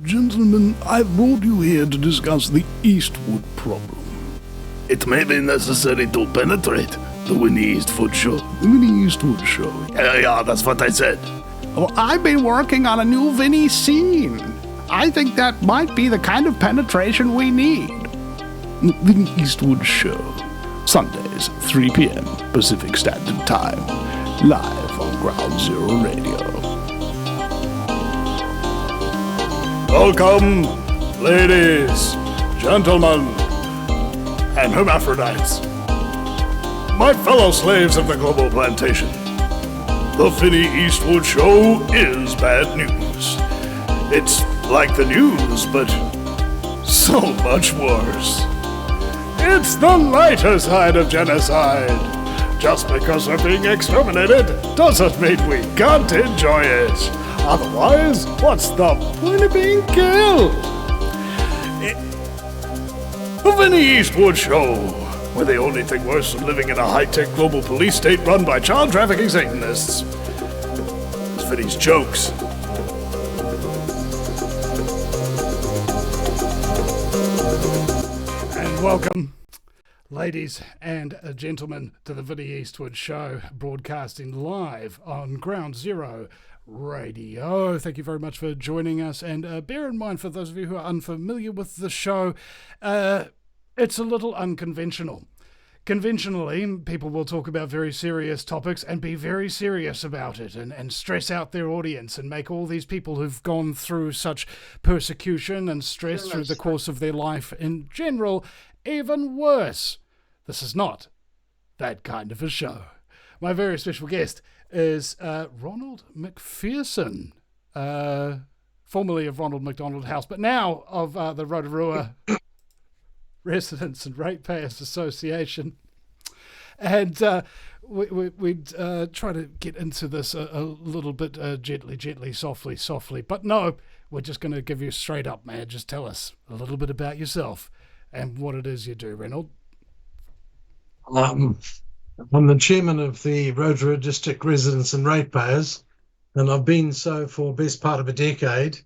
Gentlemen, I've brought you here to discuss the Eastwood problem. It may be necessary to penetrate the Vinny Eastwood show. The Vinny Eastwood show. Yeah, that's what I said. Oh, I've been working on a new Vinny scene. I think that might be the kind of penetration we need. The Vinny Eastwood show. Sundays, 3 p.m. Pacific Standard Time. Live on Ground Zero Radio. Welcome, ladies, gentlemen, and hermaphrodites. My fellow slaves of the global plantation. The Vinny Eastwood show is bad news. It's like the news, but so much worse. It's the lighter side of genocide. Just because we're being exterminated doesn't mean we can't enjoy it. Otherwise, what's the point of being killed? The Vinny Eastwood show, where the only thing worse than living in a high-tech global police state run by child trafficking Satanists is Vinny's jokes. And welcome, ladies and gentlemen, to the Vinny Eastwood show, broadcasting live on Ground Zero Radio. Thank you very much for joining us, and bear in mind, for those of you who are unfamiliar with the show, it's a little unconventional. Conventionally, people will talk about very serious topics and be very serious about it and stress out their audience and make all these people who've gone through such persecution and stress through the course of their life in general even worse. This is not that kind of a show. My very special guest is Reynold Macpherson, formerly of Ronald McDonald House, but now of the Rotorua Residents and Ratepayers Association. And we'd try to get into this a little bit gently, softly. But no, we're just going to give you straight up, man. Just tell us a little bit about yourself and what it is you do, Reynold. I'm the chairman of the Rotorua District Residents and Ratepayers, and I've been so for the best part of a decade.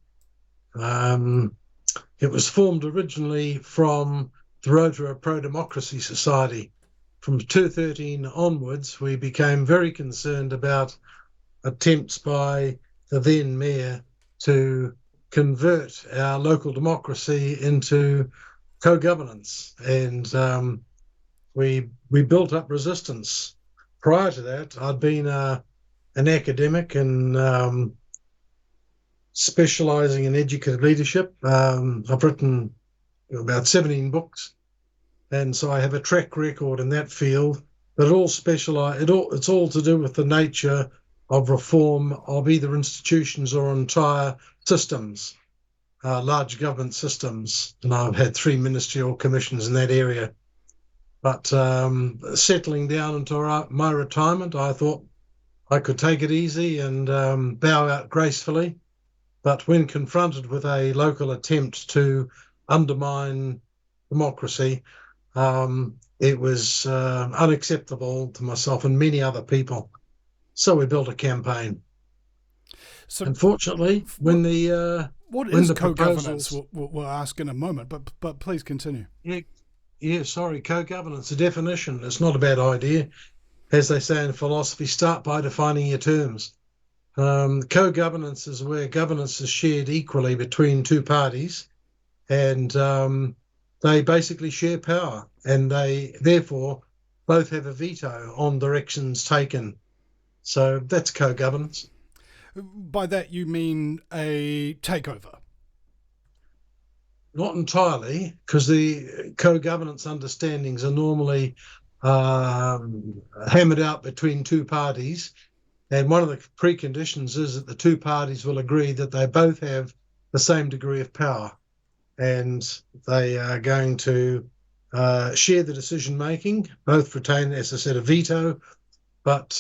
It was formed originally from the Rotorua Pro-Democracy Society. From 2013 onwards, we became very concerned about attempts by the then mayor to convert our local democracy into co-governance, and we built up resistance. Prior to that, I'd been an academic and specialising in educative leadership. I've written about 17 books, and so I have a track record in that field. But it's all to do with the nature of reform of either institutions or entire systems, large government systems. And I've had 3 ministerial commissions in that area. But settling down into my retirement, I thought I could take it easy and bow out gracefully. But when confronted with a local attempt to undermine democracy, it was unacceptable to myself and many other people. So we built a campaign. So, unfortunately, when the what is co-governance? We'll ask in a moment, but please continue. Co-governance, a definition. It's not a bad idea. As they say in philosophy, start by defining your terms. Co-governance is where governance is shared equally between 2 parties, and they basically share power, and they therefore both have a veto on directions taken. So that's co-governance. By that you mean a takeover? Not entirely, because the co-governance understandings are normally hammered out between 2 parties. And one of the preconditions is that the 2 parties will agree that they both have the same degree of power. And they are going to share the decision-making, both retain, as I said, a veto. But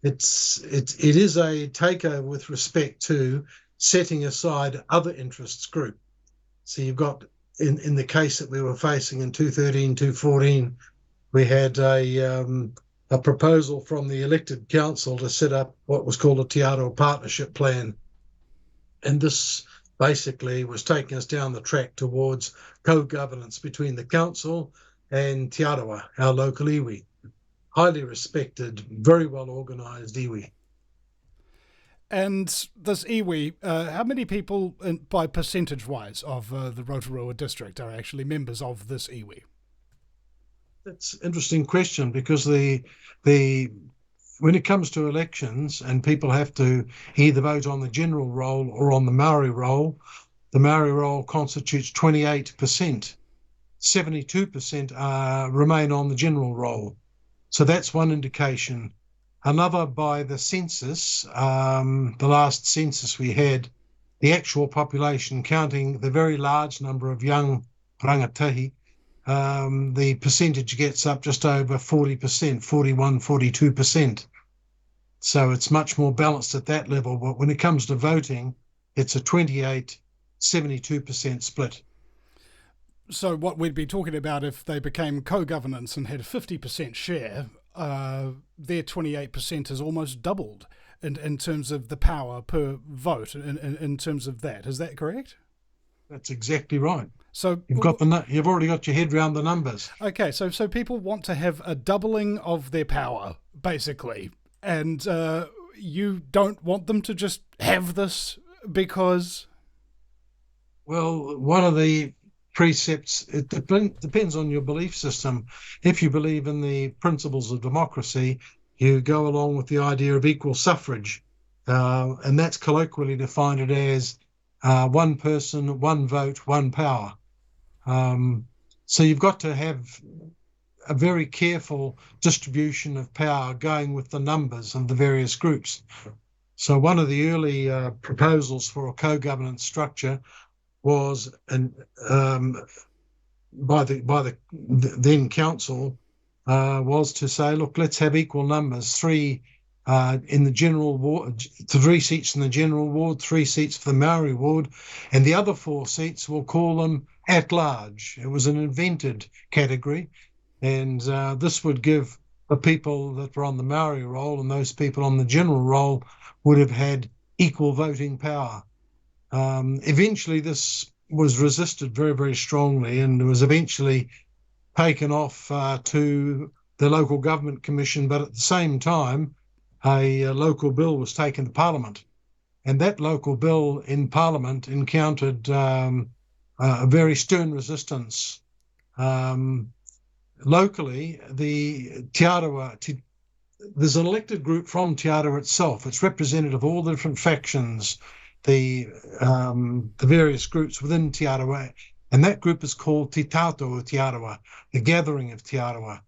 it is a takeover with respect to setting aside other interests group. So you've got, in the case that we were facing in 2013, 2014, we had a proposal from the elected council to set up what was called a Te Aro Partnership Plan. And this basically was taking us down the track towards co-governance between the council and Te Arawa, our local iwi. Highly respected, very well organised iwi. And this iwi, how many people, by percentage-wise, of the Rotorua district are actually members of this iwi? That's an interesting question, because when it comes to elections and people have to either vote on the general roll or on the Maori roll, the Maori roll constitutes 28%. 72% remain on the general roll. So that's one indication. Another, by the census, the last census we had, the actual population, counting the very large number of young rangatahi, the percentage gets up just over 40%, 41, 42%. So it's much more balanced at that level. But when it comes to voting, it's a 28-72% split. So what we'd be talking about if they became co-governance and had a 50% share, their 28% is almost doubled in terms of the power per vote, in terms of that. Is that correct? That's exactly right. So you've already got your head around the numbers. Okay, so people want to have a doubling of their power, basically, and you don't want them to just have this because... Well, one of the precepts, it depends on your belief system. If you believe in the principles of democracy, you go along with the idea of equal suffrage, and that's colloquially defined as one person, one vote, one power. So you've got to have a very careful distribution of power going with the numbers of the various groups. So one of the early proposals for a co-governance structure was by the then council was to say, look, let's have equal numbers, 3 in the general ward, 3 seats in the general ward, 3 seats for the Maori ward, and the other 4 seats, we'll call them at large. It was an invented category, and this would give the people that were on the Maori roll and those people on the general roll would have had equal voting power. Eventually, this was resisted very, very strongly, and was eventually taken off to the local government commission. But at the same time, a local bill was taken to Parliament, and that local bill in Parliament encountered a very stern resistance. Locally, the Te Arawa, there's an elected group from Te Arawa itself. It's representative of all the different factions, the various groups within Te Arawa, and that group is called Te Tātou Te Arawa, the Gathering of Te Arawa.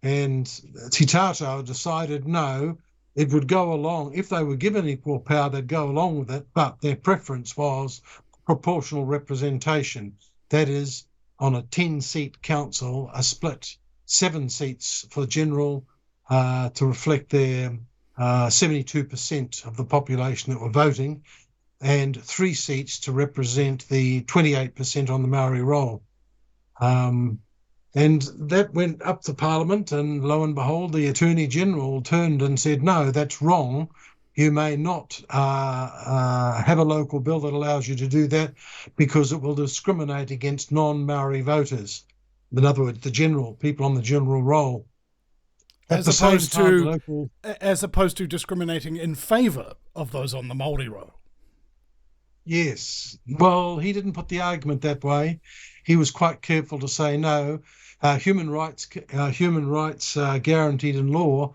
And Te Tātou decided no, it would go along, if they were given equal power, they'd go along with it, but their preference was proportional representation. That is, on a 10-seat council, a split, 7 seats for general to reflect their 72% of the population that were voting, and 3 seats to represent the 28% on the Maori roll. And that went up to Parliament, and lo and behold, the Attorney General turned and said, no, that's wrong. You may not have a local bill that allows you to do that because it will discriminate against non-Maori voters. In other words, the general, people on the general roll. As opposed to discriminating in favour of those on the Maori roll. Yes. Well, he didn't put the argument that way. He was quite careful to say no. Human rights guaranteed in law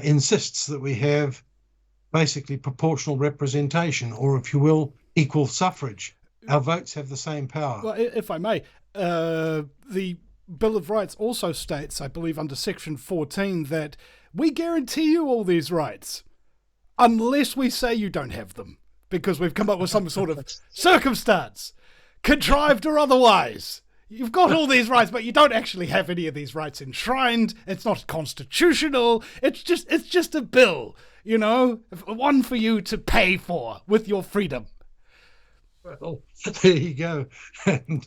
insists that we have basically proportional representation, or if you will, equal suffrage. Our votes have the same power. Well, if I may, the Bill of Rights also states, I believe under Section 14, that we guarantee you all these rights unless we say you don't have them, because we've come up with some sort of circumstance, contrived or otherwise. You've got all these rights, but you don't actually have any of these rights enshrined. It's not constitutional. It's just a bill, you know, one for you to pay for with your freedom. Well, there you go. And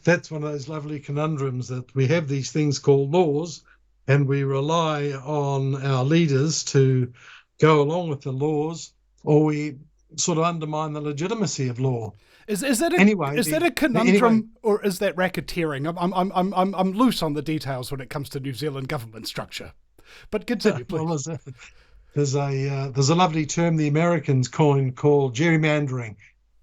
that's one of those lovely conundrums, that we have these things called laws, and we rely on our leaders to go along with the laws, or we sort of undermine the legitimacy of law. Is that a, Anyway, is that a conundrum, or is that racketeering? I'm loose on the details when it comes to New Zealand government structure, but continue, please. Well, there's a lovely term the Americans coined called gerrymandering.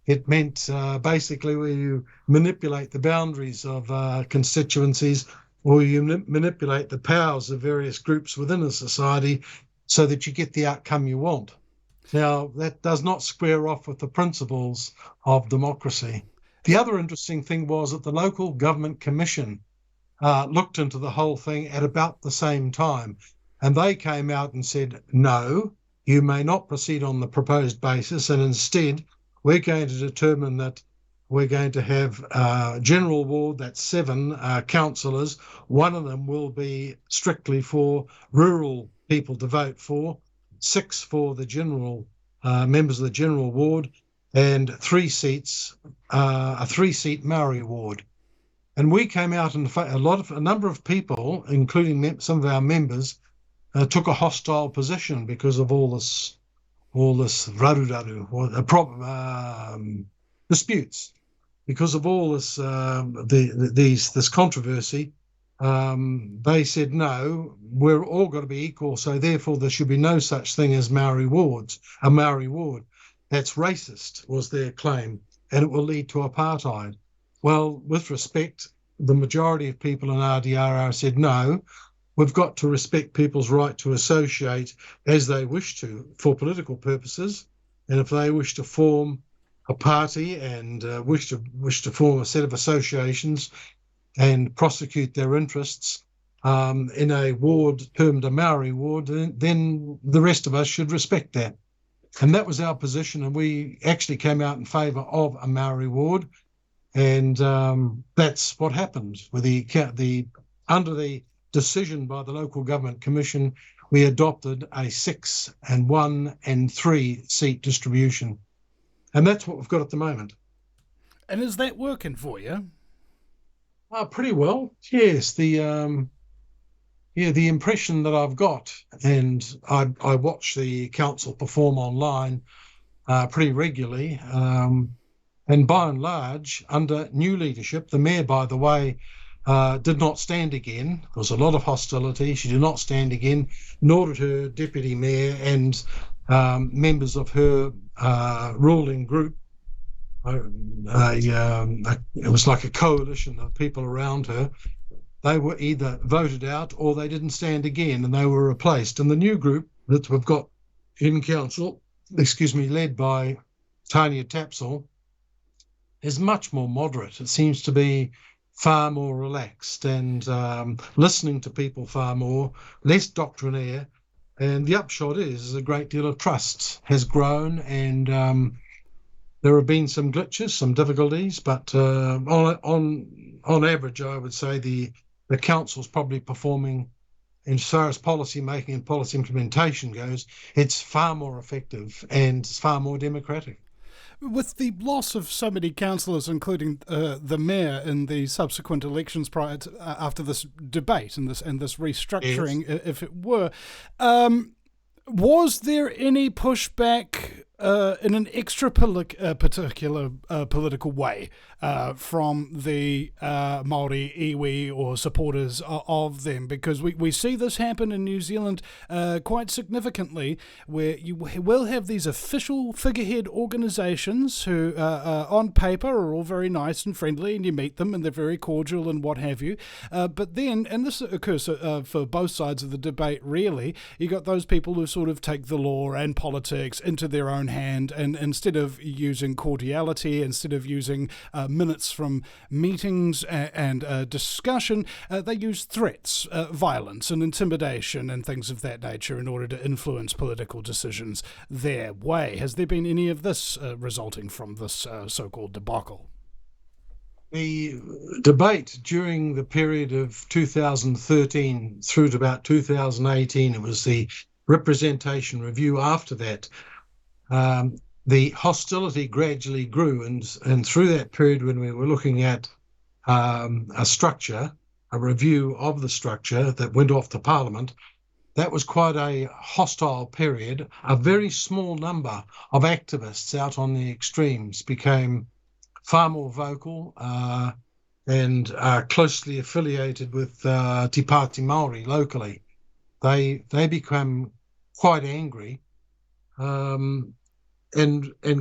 It meant basically where you manipulate the boundaries of constituencies, or you manipulate the powers of various groups within a society so that you get the outcome you want. Now, that does not square off with the principles of democracy. The other interesting thing was that the local government commission looked into the whole thing at about the same time, and they came out and said, no, you may not proceed on the proposed basis, and instead we're going to determine that we're going to have general ward, that's 7 councillors. One of them will be strictly for rural people to vote for, 6 for the general members of the general ward, and 3 seats, a 3-seat Maori ward. And we came out and a number of people, including some of our members, took a hostile position because of all this raruraru, or disputes, because of all this this controversy. They said, no, we're all got to be equal, so therefore there should be no such thing as Maori wards. A Maori ward, that's racist, was their claim, and it will lead to apartheid. Well, with respect, the majority of people in RDRR said, no, we've got to respect people's right to associate as they wish to for political purposes, and if they wish to form a party and wish to form a set of associations and prosecute their interests in a ward termed a Maori ward, then the rest of us should respect that. And that was our position, and we actually came out in favour of a Maori ward, and that's what happened. With under the decision by the local government commission, we adopted a 6 and 1 and 3 seat distribution, and that's what we've got at the moment. And is that working for you? Pretty well, yes. The impression that I've got, and I watch the council perform online pretty regularly, and by and large, under new leadership, the mayor, by the way, did not stand again. There was a lot of hostility. She did not stand again, nor did her deputy mayor and members of her ruling group. It was like a coalition of people around her. They were either voted out or they didn't stand again, and they were replaced. And the new group that we've got in council, led by Tanya Tapsell, is much more moderate. It seems to be far more relaxed and listening to people far more, less doctrinaire. And the upshot is a great deal of trust has grown, and there have been some glitches, some difficulties, but on average, I would say the council's probably performing, as far as policy making and policy implementation goes, it's far more effective and it's far more democratic. With the loss of so many councillors, including the mayor, in the subsequent elections prior to, after this debate and this restructuring, yes, if it were, was there any pushback in an extra particular political way from the Maori iwi or supporters of them? Because we see this happen in New Zealand quite significantly, where you will have these official figurehead organisations who on paper are all very nice and friendly, and you meet them and they're very cordial and what have you, but then, and this occurs for both sides of the debate really, you got those people who sort of take the law and politics into their own hand, and instead of using cordiality, instead of using minutes from meetings and discussion, they use threats, violence and intimidation and things of that nature in order to influence political decisions their way. Has there been any of this resulting from this so-called debacle? The debate during the period of 2013 through to about 2018, it was the representation review after that, the hostility gradually grew, and through that period when we were looking at a structure, a review of the structure that went off to Parliament, that was quite a hostile period. A very small number of activists out on the extremes became far more vocal and closely affiliated with Te Pāti Maori locally. They became quite angry and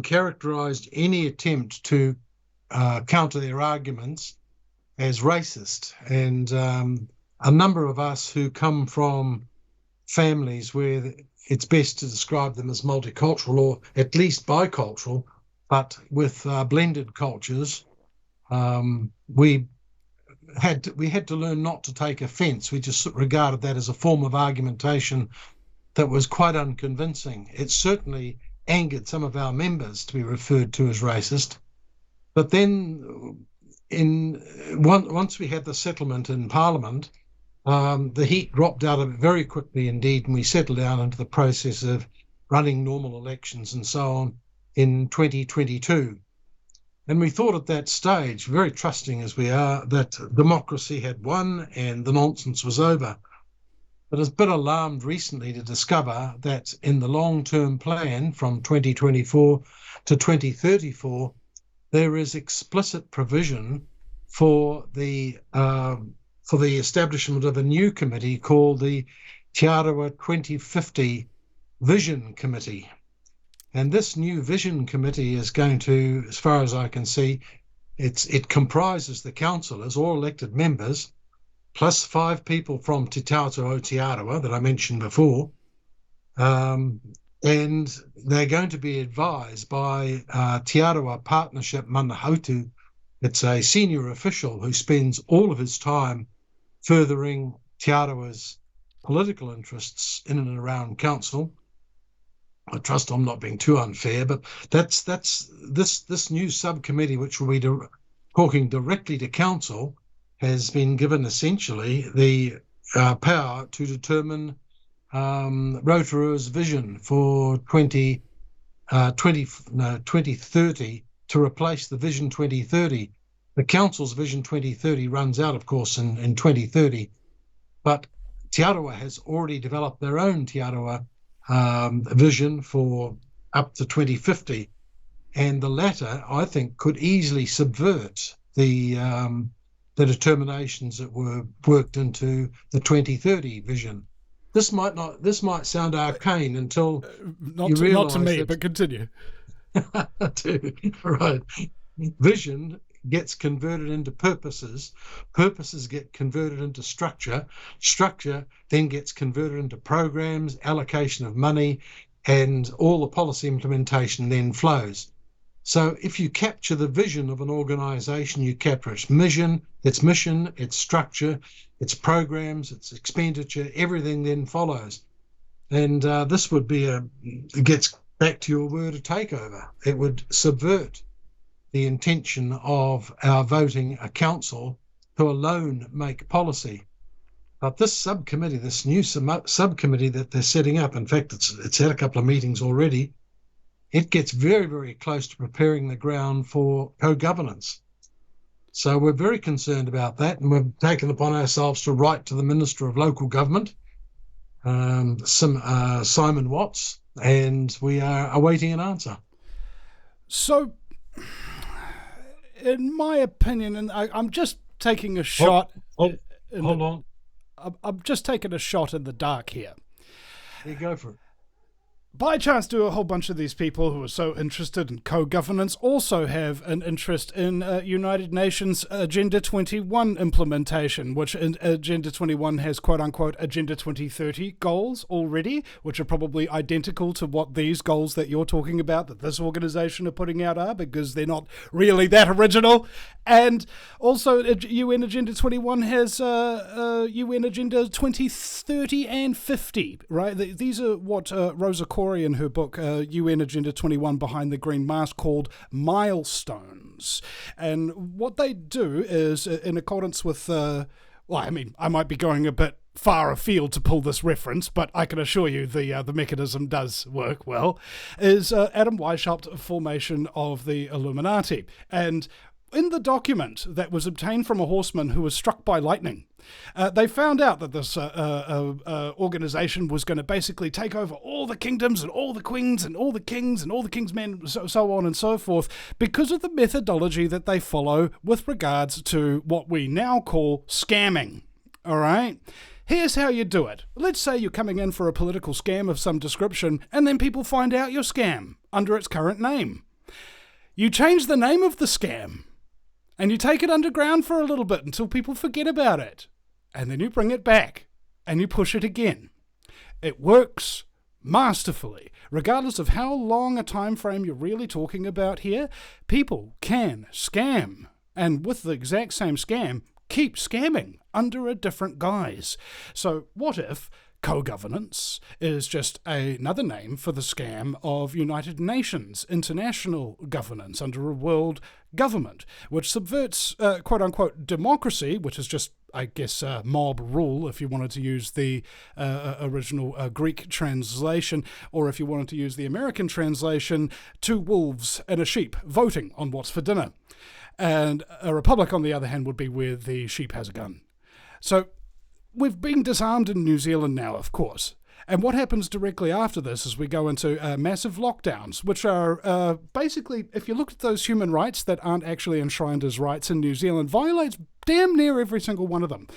characterised any attempt to counter their arguments as racist. And a number of us who come from families where it's best to describe them as multicultural or at least bicultural, but with blended cultures, we had to learn not to take offence. We just regarded that as a form of argumentation that was quite unconvincing. It certainly angered some of our members to be referred to as racist. But then once we had the settlement in Parliament, the heat dropped out of it very quickly indeed, and we settled down into the process of running normal elections and so on in 2022. And we thought at that stage, very trusting as we are, that democracy had won and the nonsense was over. But I was a bit alarmed recently to discover that in the long-term plan from 2024 to 2034, there is explicit provision for the establishment of a new committee called the Te Arawa 2050 Vision Committee. And this new Vision Committee is going to, as far as I can see, it comprises the councillors, all elected members, plus 5 people from Te Tauto o Te Arawa that I mentioned before. And they're going to be advised by Te Arawa Partnership Manahautu. It's a senior official who spends all of his time furthering Te Arawa's political interests in and around council. I trust I'm not being too unfair, but that's this new subcommittee, which will be talking directly to council, has been given essentially the power to determine Rotorua's vision for 2030 to replace the Vision 2030. The council's Vision 2030 runs out, of course, in 2030, but Te Arawa has already developed their own Te Arawa vision for up to 2050, and the latter, I think, could easily subvert the determinations that were worked into the 2030 vision. This might sound arcane until you realise not to me, but continue. Right, vision gets converted into purposes get converted into structure then gets converted into programs, allocation of money, and all the policy implementation then flows. So if you capture the vision of an organisation, you capture its mission, its structure, its programs, its expenditure, everything then follows. And this would be it gets back to your word, a takeover. It would subvert the intention of our voting a council to alone make policy. But this subcommittee, this new subcommittee that they're setting up, in fact, it's had a couple of meetings already, it gets very, very close to preparing the ground for co-governance. So we're very concerned about that, and we've taken upon ourselves to write to the Minister of Local Government, Simon Watts, and we are awaiting an answer. So, in my opinion, and I'm just taking a shot. Hold on. I'm just taking a shot in the dark here. You go for it. By chance, do a whole bunch of these people who are so interested in co-governance also have an interest in United Nations Agenda 21 implementation, which Agenda 21 has quote-unquote Agenda 2030 goals already, which are probably identical to what these goals that you're talking about, that this organisation are putting out are, because they're not really that original. And also UN Agenda 21 has UN Agenda 2030 and 50, right? These are what Rosa Corey in her book UN Agenda 21 Behind the Green Mask called milestones. And what they do is, in accordance with, I might be going a bit far afield to pull this reference, but I can assure you the mechanism does work well, is Adam Weishaupt's formation of the Illuminati. And in the document that was obtained from a horseman who was struck by lightning, they found out that this organization was going to basically take over all the kingdoms and all the queens and all the kings and all the king's men, so on and so forth, because of the methodology that they follow with regards to what we now call scamming. All right? Here's how you do it. Let's say you're coming in for a political scam of some description, and then people find out your scam under its current name. You change the name of the scam, and you take it underground for a little bit until people forget about it. And then you bring it back, and you push it again. It works masterfully. Regardless of how long a time frame you're really talking about here, people can scam. And with the exact same scam, keep scamming under a different guise. So what if co-governance is just another name for the scam of United Nations international governance under a world government, which subverts quote-unquote democracy, which is just, I guess, mob rule, if you wanted to use the original Greek translation, or if you wanted to use the American translation, two wolves and a sheep voting on what's for dinner. And a republic, on the other hand, would be where the sheep has a gun. So we've been disarmed in New Zealand now, of course. And what happens directly after this is we go into massive lockdowns, which are basically, if you look at those human rights that aren't actually enshrined as rights in New Zealand, violates damn near every single one of them.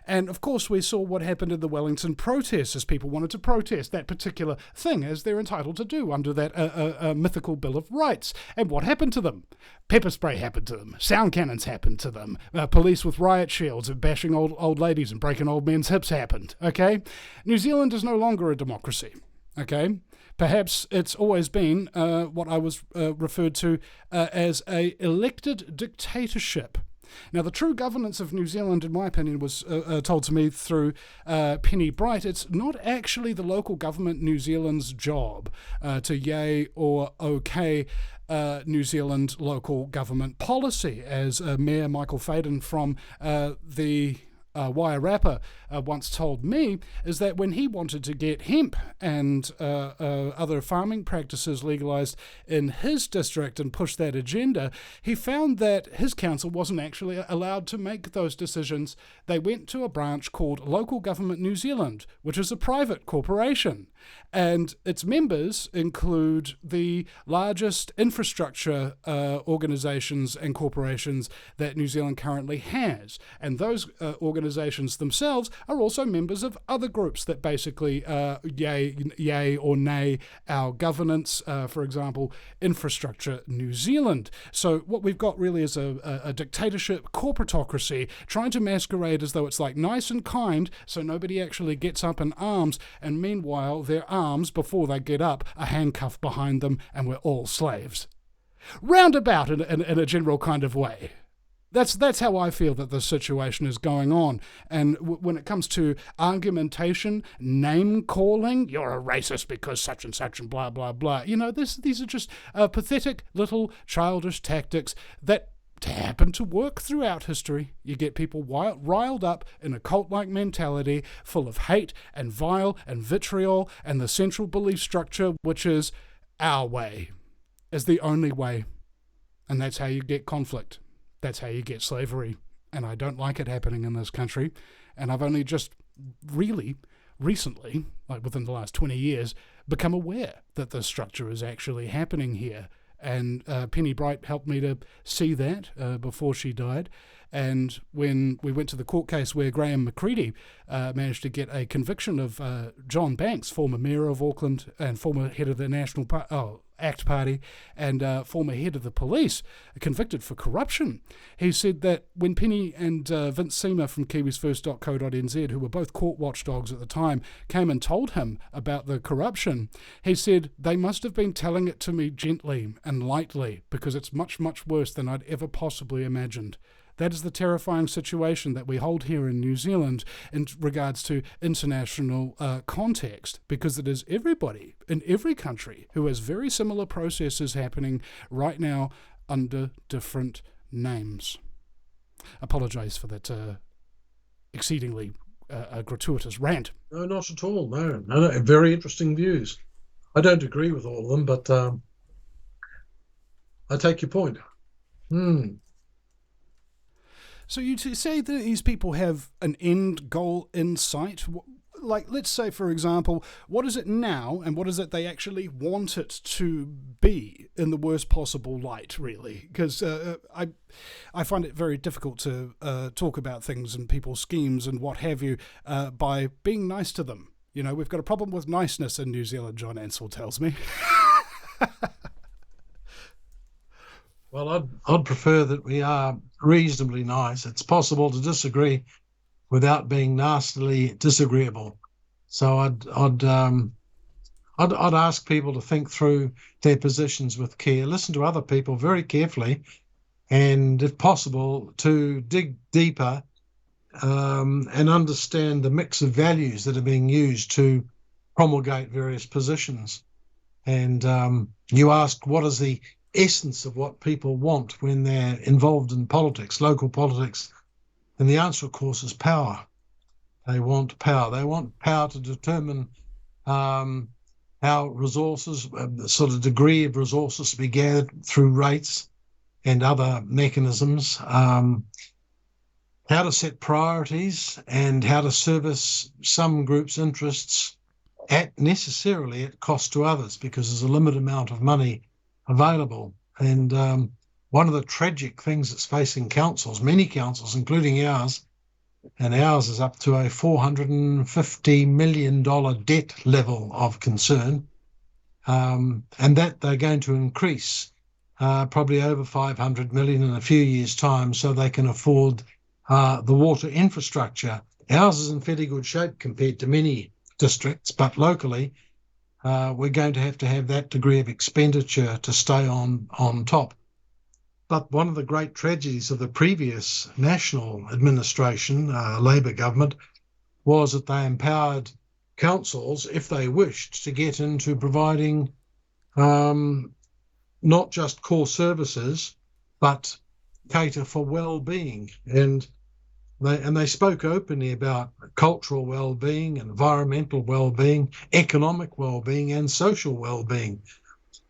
And of course, we saw what happened in the Wellington protests as people wanted to protest that particular thing, as they're entitled to do under that mythical Bill of Rights. And what happened to them? Pepper spray happened to them. Sound cannons happened to them. Police with riot shields and bashing old ladies and breaking old men's hips happened. Okay? New Zealand is no longer a democracy. Okay? Perhaps it's always been what I was referred to as a elected dictatorship. Now, the true governance of New Zealand, in my opinion, was told to me through Penny Bright. It's not actually the local government New Zealand's job to yay or okay New Zealand local government policy, as Mayor Michael Faden from the Wairarapa once told me, is that when he wanted to get hemp and other farming practices legalised in his district and push that agenda, he found that his council wasn't actually allowed to make those decisions. They went to a branch called Local Government New Zealand, which is a private corporation, and its members include the largest infrastructure organisations and corporations that New Zealand currently has, and those organisations themselves are also members of other groups that basically yay or nay our governance, for example, Infrastructure New Zealand. So what we've got really is a dictatorship, corporatocracy, trying to masquerade as though it's like nice and kind, so nobody actually gets up in arms, and meanwhile their arms, before they get up, are handcuffed behind them, and we're all slaves. Roundabout in a general kind of way. That's how I feel that this situation is going on. And when it comes to argumentation, name-calling, you're a racist because such and blah, blah, blah. You know, these are just pathetic little childish tactics that happen to work throughout history. You get people riled up in a cult-like mentality full of hate and vile and vitriol, and the central belief structure, which is our way, is the only way. And that's how you get conflict. That's how you get slavery, and I don't like it happening in this country. And I've only just really recently, like within the last 20 years, become aware that this structure is actually happening here. And Penny Bright helped me to see that before she died. And when we went to the court case where Graham McCready managed to get a conviction of John Banks, former mayor of Auckland and former head of the National ACT Party and former head of the police, convicted for corruption, he said that when Penny and Vince Seamer from kiwisfirst.co.nz, who were both court watchdogs at the time, came and told him about the corruption, he said, they must have been telling it to me gently and lightly, because it's much, much worse than I'd ever possibly imagined. That is the terrifying situation that we hold here in New Zealand in regards to international context, because it is everybody in every country who has very similar processes happening right now under different names. Apologise for that exceedingly gratuitous rant. No, not at all. No. Very interesting views. I don't agree with all of them, but I take your point. So you say that these people have an end goal in sight? Like, let's say, for example, what is it now and what is it they actually want it to be in the worst possible light, really? Because I find it very difficult to talk about things and people's schemes and what have you by being nice to them. You know, we've got a problem with niceness in New Zealand, John Ansell tells me. Well, I'd prefer that we are reasonably nice. It's possible to disagree without being nastily disagreeable. So I'd ask people to think through their positions with care, listen to other people very carefully, and if possible, to dig deeper and understand the mix of values that are being used to promulgate various positions. And you ask, what is the essence of what people want when they're involved in politics, local politics? And the answer, of course, is power. They want power. They want power to determine how resources, the sort of degree of resources to be gathered through rates and other mechanisms, how to set priorities and how to service some groups' interests necessarily at cost to others, because there's a limited amount of money available. And one of the tragic things that's facing councils, many councils, including ours, and ours is up to a $450 million debt level of concern, and that they're going to increase probably over 500 million in a few years' time so they can afford the water infrastructure. Ours is in fairly good shape compared to many districts, but locally we're going to have that degree of expenditure to stay on top. But one of the great tragedies of the previous national administration, Labor government, was that they empowered councils, if they wished, to get into providing not just core services, but cater for well-being. And they spoke openly about cultural well-being, environmental well-being, economic well-being, and social well-being.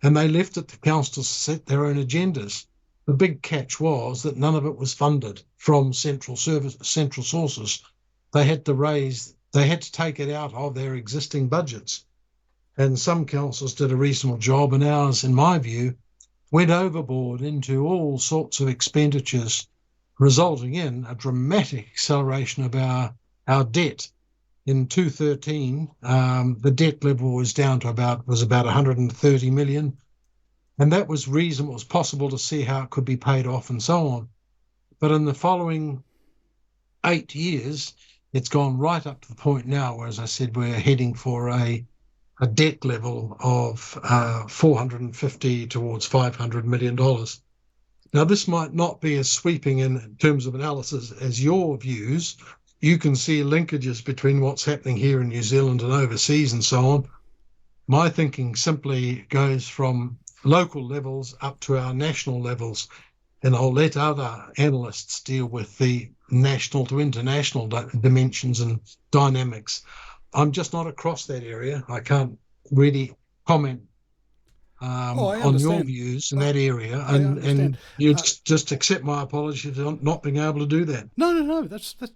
And they left it to councils to set their own agendas. The big catch was that none of it was funded from central sources. They had to take it out of their existing budgets. And some councils did a reasonable job, and ours, in my view, went overboard into all sorts of expenditures, resulting in a dramatic acceleration of our debt. In 2013, the debt level was down to about 130 million. And that was reasonable. It was possible to see how it could be paid off and so on. But in the following 8 years, it's gone right up to the point now where, as I said, we're heading for a debt level of 450 towards $500 million. Now, this might not be as sweeping in terms of analysis as your views. You can see linkages between what's happening here in New Zealand and overseas and so on. My thinking simply goes from local levels up to our national levels, and I'll let other analysts deal with the national to international dimensions and dynamics. I'm just not across that area. I can't really comment on your views in that area, and you just accept my apology for not being able to do that. No,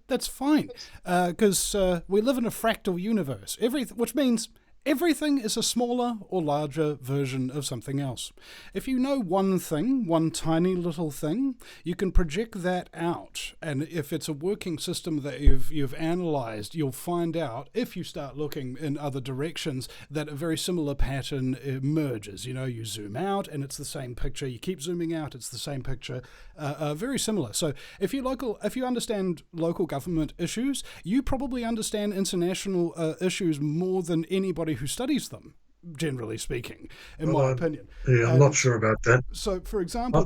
that's fine, because we live in a fractal universe, which means everything is a smaller or larger version of something else. If you know one thing, one tiny little thing, you can project that out. And if it's a working system that you've analysed, you'll find out, if you start looking in other directions, that a very similar pattern emerges. You know, you zoom out and it's the same picture. You keep zooming out, it's the same picture. Very similar. So if you understand local government issues, you probably understand international issues more than anybody who studies them, generally speaking, in my opinion. Yeah, I'm not sure about that. So, for example,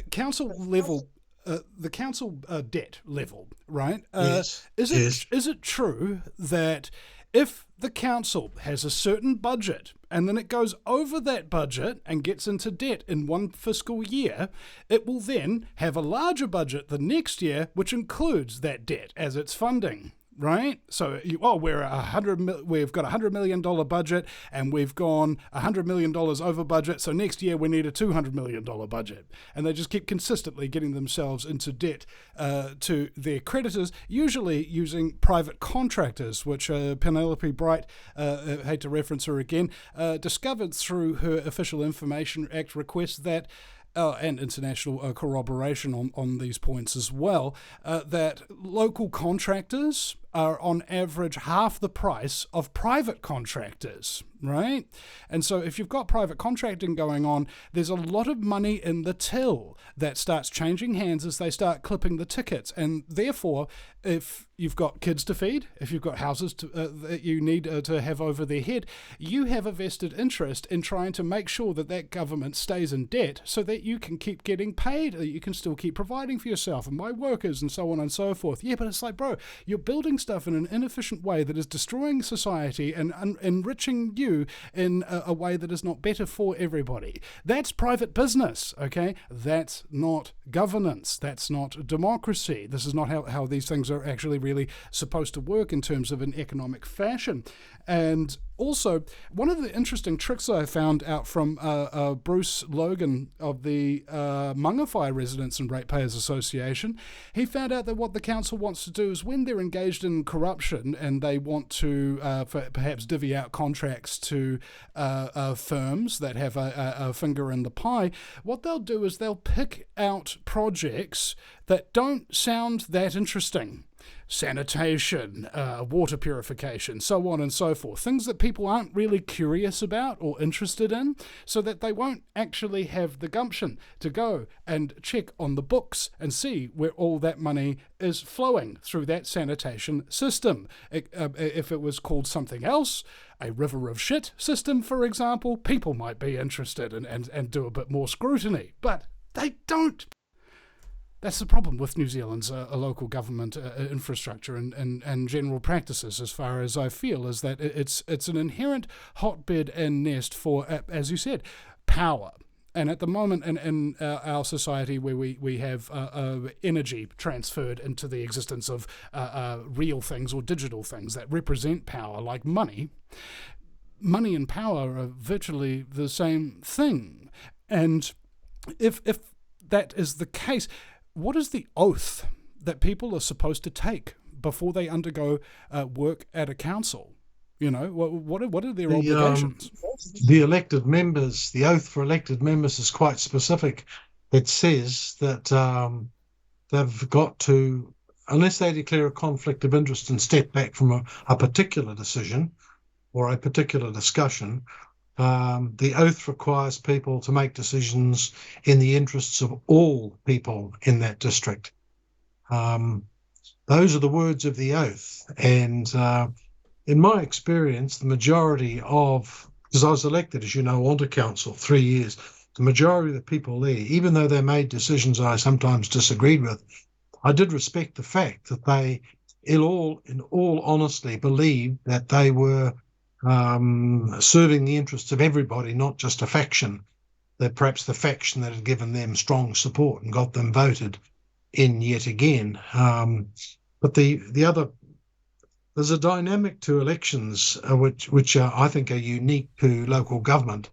council level, the council debt level, right? Yes. Is it true that if the council has a certain budget and then it goes over that budget and gets into debt in one fiscal year, it will then have a larger budget the next year, which includes that debt as its funding? right? So, we've got $100 million budget, and we've gone $100 million over budget. So next year we need a $200 million budget, and they just keep consistently getting themselves into debt to their creditors, usually using private contractors, which Penelope Bright, hate to reference her again, discovered through her Official Information Act request that. And international corroboration on these points as well, that local contractors are on average half the price of private contractors, right? And so if you've got private contracting going on, there's a lot of money in the till that starts changing hands as they start clipping the tickets. And therefore, if you've got kids to feed, if you've got houses that you need to have over their head, you have a vested interest in trying to make sure that that government stays in debt so that you can keep getting paid, that you can still keep providing for yourself and my workers and so on and so forth. Yeah, but it's like, bro, you're building stuff in an inefficient way that is destroying society and enriching you in a way that is not better for everybody. That's private business, okay? That's not governance. That's not democracy. This is not how these things are actually really supposed to work in terms of an economic fashion. And also, one of the interesting tricks I found out from Bruce Logan of the Mangawhai Residents and Ratepayers Association, he found out that what the council wants to do is when they're engaged in corruption and they want to perhaps divvy out contracts to firms that have a finger in the pie, what they'll do is they'll pick out projects that don't sound that interesting. Sanitation, water purification, so on and so forth. Things that people aren't really curious about or interested in, so that they won't actually have the gumption to go and check on the books and see where all that money is flowing through that sanitation system. If it was called something else, a river of shit system, for example, people might be interested and do a bit more scrutiny, but they don't. That's the problem with New Zealand's local government infrastructure and general practices, as far as I feel, is that it's an inherent hotbed and nest for, as you said, power. And at the moment in our society where we have energy transferred into the existence of real things or digital things that represent power, like money and power are virtually the same thing. And if that is the case, what is the oath that people are supposed to take before they undergo work at a council? You know, what are their obligations? The elected members, the oath for elected members is quite specific. It says that they've got to, unless they declare a conflict of interest and step back from a particular decision or a particular discussion, the oath requires people to make decisions in the interests of all people in that district. Those are the words of the oath. And in my experience, the majority of, because I was elected, as you know, onto council 3 years, the majority of the people there, even though they made decisions I sometimes disagreed with, I did respect the fact that they, in all honesty, believed that they were serving the interests of everybody, not just a faction, that perhaps the faction that had given them strong support and got them voted in yet again. But the other, there's a dynamic to elections which I think are unique to local government.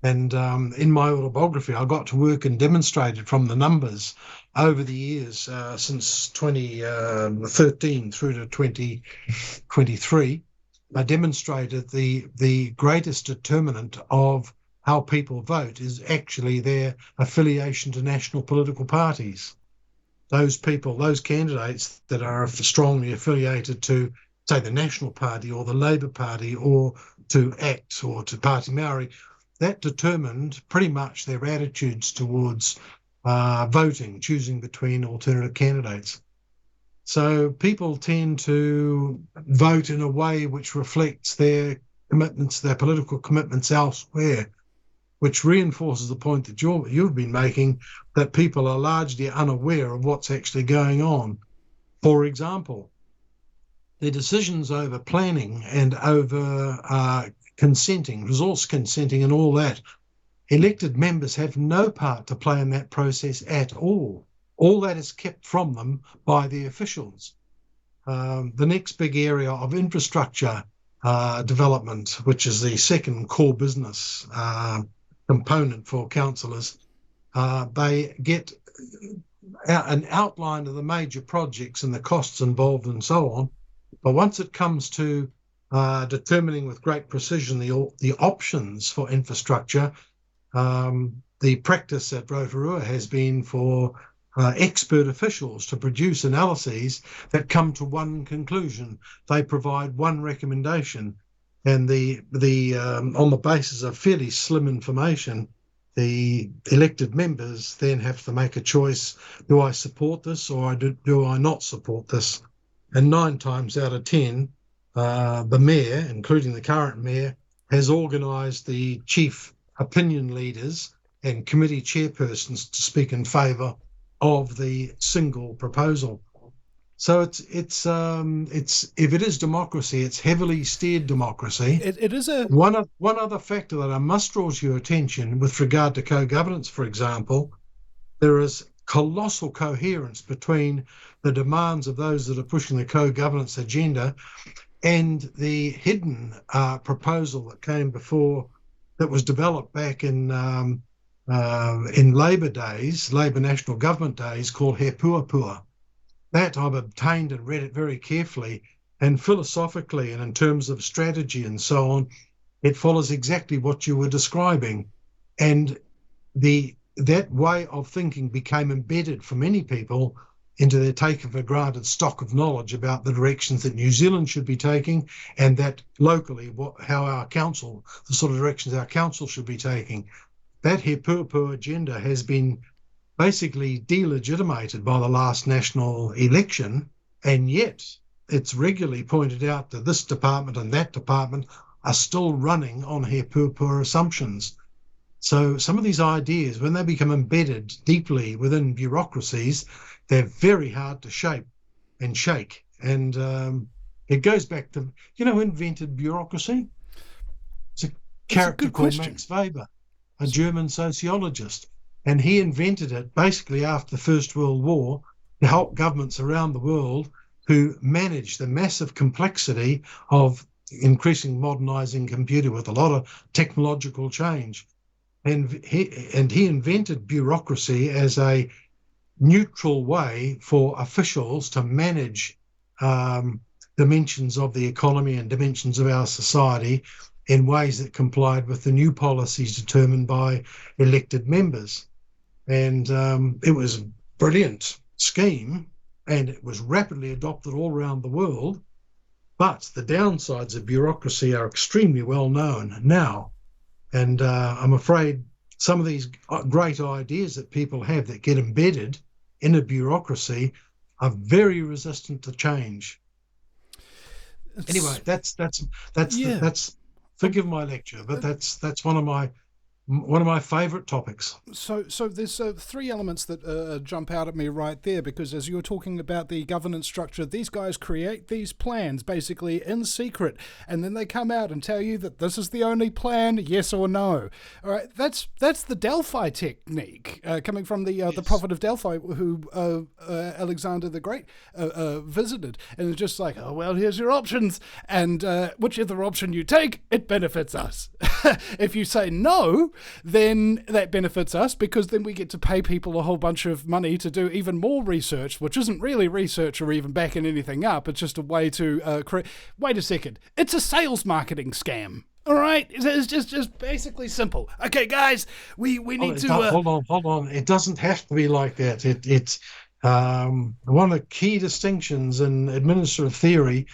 And in my autobiography, I got to work and demonstrated from the numbers over the years since 2013 through to 2023. I demonstrated the greatest determinant of how people vote is actually their affiliation to national political parties. Those people, those candidates that are strongly affiliated to, say, the National Party or the Labour Party or to ACT or to Party Maori, that determined pretty much their attitudes towards voting, choosing between alternative candidates. So people tend to vote in a way which reflects their commitments, their political commitments elsewhere, which reinforces the point that you've been making, that people are largely unaware of what's actually going on. For example, their decisions over planning and over consenting, resource consenting and all that, elected members have no part to play in that process at all. All that is kept from them by the officials. the next big area of infrastructure development, which is the second core business component for councillors. They get an outline of the major projects and the costs involved and so on. But once it comes to determining with great precision the options for infrastructure, the practice at Rotorua has been for expert officials to produce analyses that come to one conclusion. They provide one recommendation, and on the basis of fairly slim information, the elected members then have to make a choice: do I support this or do I not support this? And 9 times out of 10, the mayor, including the current mayor, has organised the chief opinion leaders and committee chairpersons to speak in favour of the single proposal. So it's if it is democracy, it's heavily steered democracy. It is a one other factor that I must draw to your attention with regard to co-governance, for example. There is colossal coherence between the demands of those that are pushing the co-governance agenda and the hidden proposal that came before, that was developed back in Labour National Government days, called He Puapua. That I've obtained and read it very carefully, and philosophically and in terms of strategy and so on, it follows exactly what you were describing. And that way of thinking became embedded for many people into their taken for granted stock of knowledge about the directions that New Zealand should be taking, and that locally, how our council, the sort of directions our council should be taking. That He Puapua agenda has been basically delegitimated by the last national election, and yet it's regularly pointed out that this department and that department are still running on He Puapua assumptions. So some of these ideas, when they become embedded deeply within bureaucracies, they're very hard to shape and shake. And it goes back to, who invented bureaucracy? It's a character called Max Weber, a German sociologist. And he invented it basically after the First World War to help governments around the world who manage the massive complexity of increasing modernising computer with a lot of technological change. And he invented bureaucracy as a neutral way for officials to manage dimensions of the economy and dimensions of our society in ways that complied with the new policies determined by elected members. And it was a brilliant scheme, and it was rapidly adopted all around the world. But the downsides of bureaucracy are extremely well known now. And I'm afraid some of these great ideas that people have that get embedded in a bureaucracy are very resistant to change. Anyway, that's forgive my lecture, but that's one of my favourite topics. So there's 3 elements that jump out at me right there, because as you were talking about the governance structure, these guys create these plans basically in secret, and then they come out and tell you that this is the only plan, yes or no. All right, that's the Delphi technique coming from the prophet of Delphi, who Alexander the Great visited, and it's just like, oh well, here's your options, and whichever option you take, it benefits us. If you say no, then that benefits us, because then we get to pay people a whole bunch of money to do even more research, which isn't really research or even backing anything up. It's just a way to create... Wait a second. It's a sales marketing scam. All right? It's just basically simple. Okay, guys, we need to... Hold on. It doesn't have to be like that. It's one of the key distinctions in administrative theory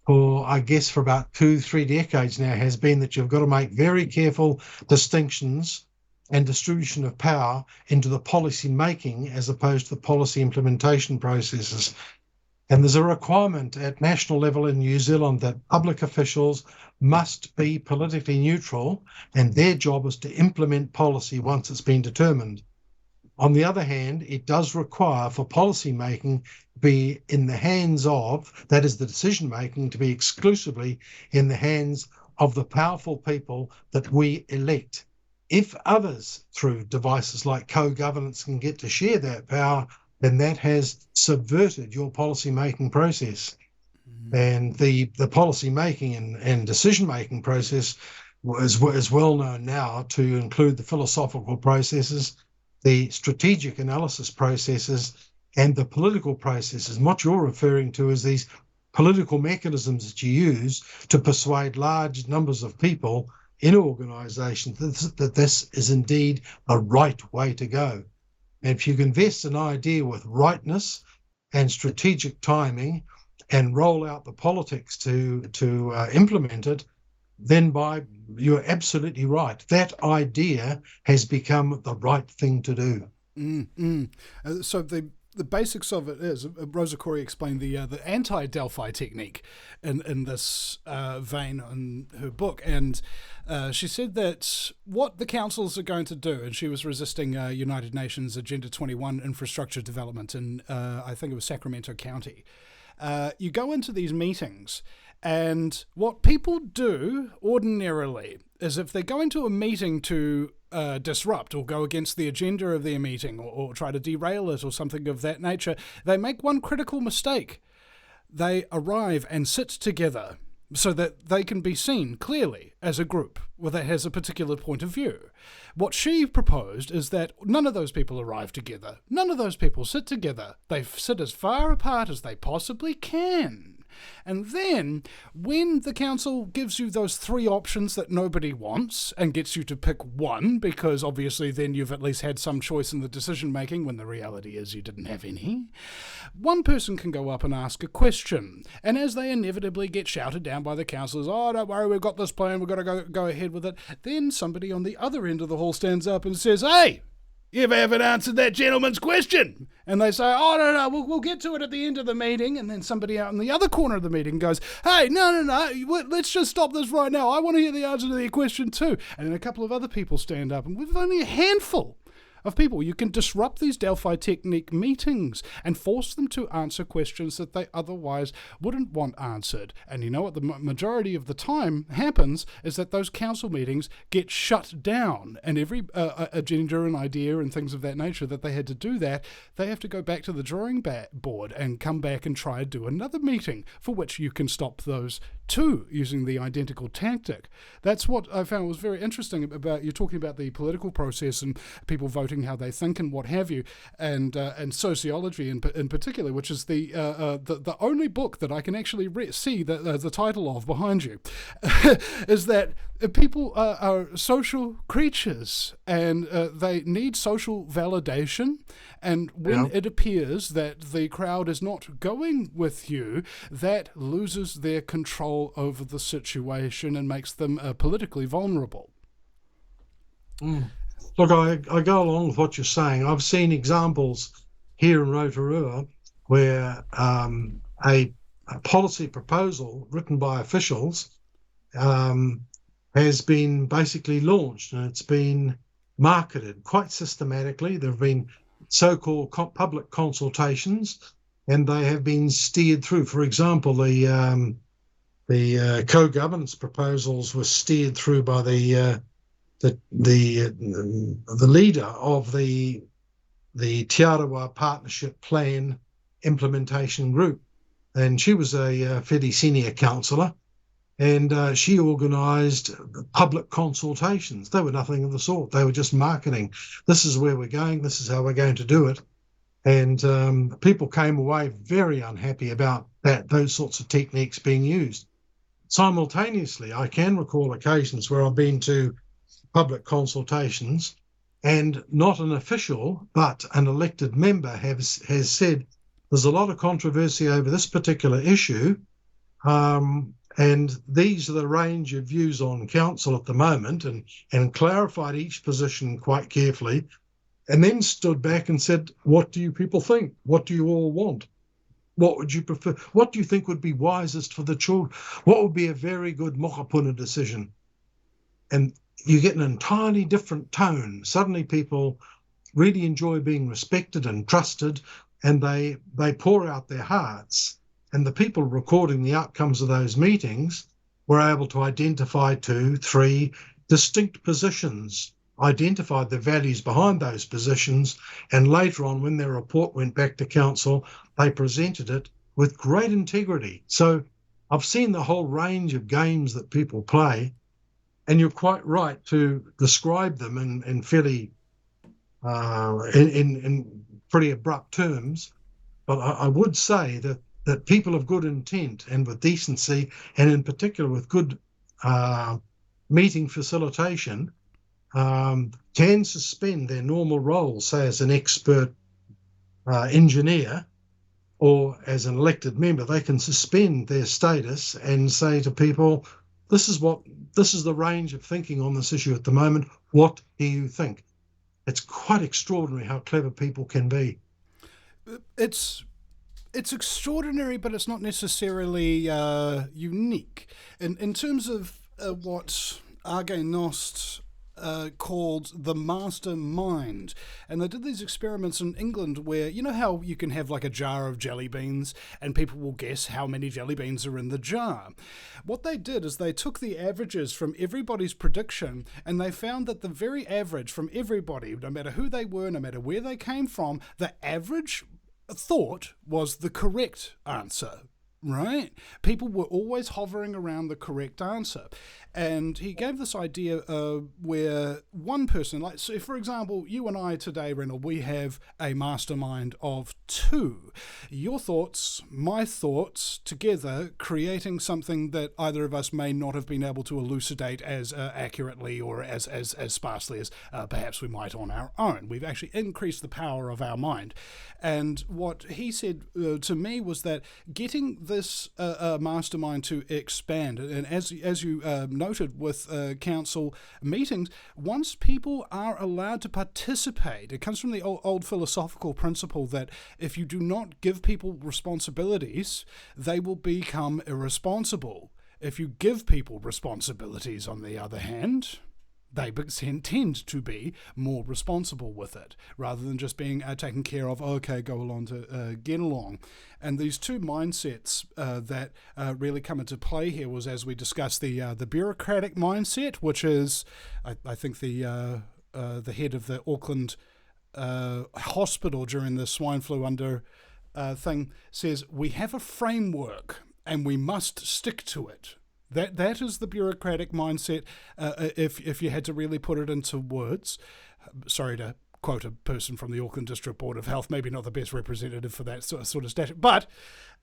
for about 2-3 decades now has been that you've got to make very careful distinctions and distribution of power into the policy making as opposed to the policy implementation processes. And there's a requirement at national level in New Zealand that public officials must be politically neutral, and their job is to implement policy once it's been determined. On the other hand, it does require for policy making to be in the hands of, that is the decision making, to be exclusively in the hands of the powerful people that we elect. If others, through devices like co-governance, can get to share that power, then that has subverted your policy making process. And the policy making and decision making process is well known now to include the philosophical processes, the strategic analysis processes, and the political processes. And what you're referring to is these political mechanisms that you use to persuade large numbers of people in organisations that this is indeed a right way to go. And if you can invest an idea with rightness and strategic timing and roll out the politics to implement it, then you're absolutely right. That idea has become the right thing to do. So the basics of it is, Rosa Corey explained the anti-Delphi technique in this vein in her book, and she said that what the councils are going to do, and she was resisting United Nations Agenda 21 infrastructure development in, I think it was Sacramento County. You go into these meetings, and what people do ordinarily is if they're going to a meeting to disrupt or go against the agenda of their meeting or try to derail it or something of that nature, they make one critical mistake. They arrive and sit together so that they can be seen clearly as a group that has a particular point of view. What she proposed is that none of those people arrive together. None of those people sit together. They sit as far apart as they possibly can. And then, when the council gives you those three options that nobody wants and gets you to pick one, because obviously then you've at least had some choice in the decision-making when the reality is you didn't have any, one person can go up and ask a question. And as they inevitably get shouted down by the councillors, oh, don't worry, we've got this plan, we've got to go ahead with it, then somebody on the other end of the hall stands up and says, hey, you haven't answered that gentleman's question. And they say, oh, no, we'll get to it at the end of the meeting. And then somebody out in the other corner of the meeting goes, hey, no, let's just stop this right now. I want to hear the answer to their question too. And then a couple of other people stand up, and we've only a handful of people. You can disrupt these Delphi technique meetings and force them to answer questions that they otherwise wouldn't want answered. And you know what the majority of the time happens is that those council meetings get shut down, and every agenda and idea and things of that nature that they had to do that, they have to go back to the drawing board and come back and try and do another meeting for which you can stop those too using the identical tactic. That's what I found was very interesting about you talking about the political process and people voting how they think and what have you, and sociology in particular, which is the only book that I can actually see the title of behind you, is that people are social creatures and they need social validation, and when it appears that the crowd is not going with you, that loses their control over the situation and makes them politically vulnerable. Look, I go along with what you're saying. I've seen examples here in Rotorua where a policy proposal written by officials has been basically launched, and it's been marketed quite systematically. There have been so-called public consultations, and they have been steered through. For example, the co-governance proposals were steered through by the leader of the Te Arawa Partnership Plan Implementation Group, and she was a fairly senior councillor, and she organised public consultations. They were nothing of the sort. They were just marketing. This is where we're going. This is how we're going to do it. And people came away very unhappy about those sorts of techniques being used. Simultaneously, I can recall occasions where I've been to public consultations and not an official but an elected member has said there's a lot of controversy over this particular issue, and these are the range of views on council at the moment, and clarified each position quite carefully, and then stood back and said, what do you people think? What do you all want? What would you prefer? What do you think would be wisest for the children? What would be a very good mokapuna decision? And you get an entirely different tone. Suddenly people really enjoy being respected and trusted, and they pour out their hearts. And the people recording the outcomes of those meetings were able to identify 2, 3 distinct positions, identified the values behind those positions, and later on, when their report went back to council, they presented it with great integrity. So I've seen the whole range of games that people play, and you're quite right to describe them in fairly in pretty abrupt terms. But I would say that people of good intent and with decency, and in particular with good meeting facilitation, can suspend their normal roles, say as an expert engineer or as an elected member. They can suspend their status and say to people, this is the range of thinking on this issue at the moment. What do you think? It's quite extraordinary how clever people can be. It's extraordinary, but it's not necessarily unique. In terms of what Arge Nost called the mastermind, and they did these experiments in England where, you know how you can have like a jar of jelly beans and people will guess how many jelly beans are in the jar. What they did is they took the averages from everybody's prediction, and they found that the very average from everybody, no matter who they were, no matter where they came from, the average thought was the correct answer. Right? People were always hovering around the correct answer. And he gave this idea where one person, like, so for example, you and I today, Reynold, we have a mastermind of two. Your thoughts, my thoughts, together, creating something that either of us may not have been able to elucidate as accurately or as sparsely as perhaps we might on our own. We've actually increased the power of our mind. And what he said to me was that getting this mastermind to expand, and as you noted with council meetings, once people are allowed to participate, it comes from the old philosophical principle that if you do not give people responsibilities, they will become irresponsible. If you give people responsibilities, on the other hand, they tend to be more responsible with it, rather than just being taken care of, okay, go along to get along. And these two mindsets that really come into play here was, as we discussed, the bureaucratic mindset, which is, I think, the head of the Auckland hospital during the swine flu thing says, we have a framework and we must stick to it. That is the bureaucratic mindset, if you had to really put it into words. Sorry to quote a person from the Auckland District Board of Health, maybe not the best representative for that sort of statute, but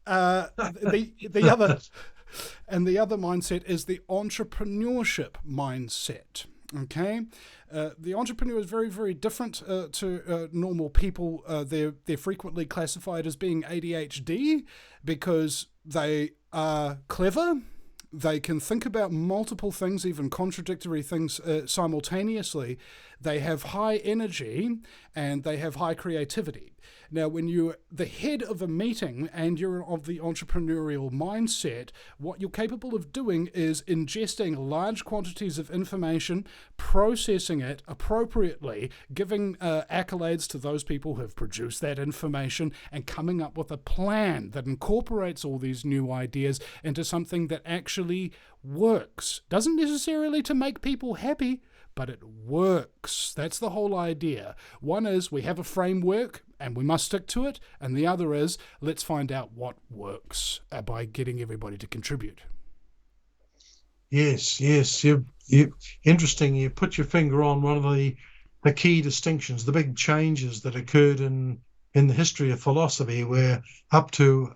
the other mindset is the entrepreneurship mindset. Okay, the entrepreneur is very, very different to normal people. They're frequently classified as being ADHD because they are clever. They can think about multiple things, even contradictory things simultaneously. They have high energy and they have high creativity. Now, when you're the head of a meeting and you're of the entrepreneurial mindset, what you're capable of doing is ingesting large quantities of information, processing it appropriately, giving accolades to those people who have produced that information, and coming up with a plan that incorporates all these new ideas into something that actually works. Doesn't necessarily to make people happy, but it works. That's the whole idea. One is we have a framework and we must stick to it, and the other is let's find out what works by getting everybody to contribute. Yes. You interesting. You put your finger on one of the key distinctions, the big changes that occurred in the history of philosophy, where up to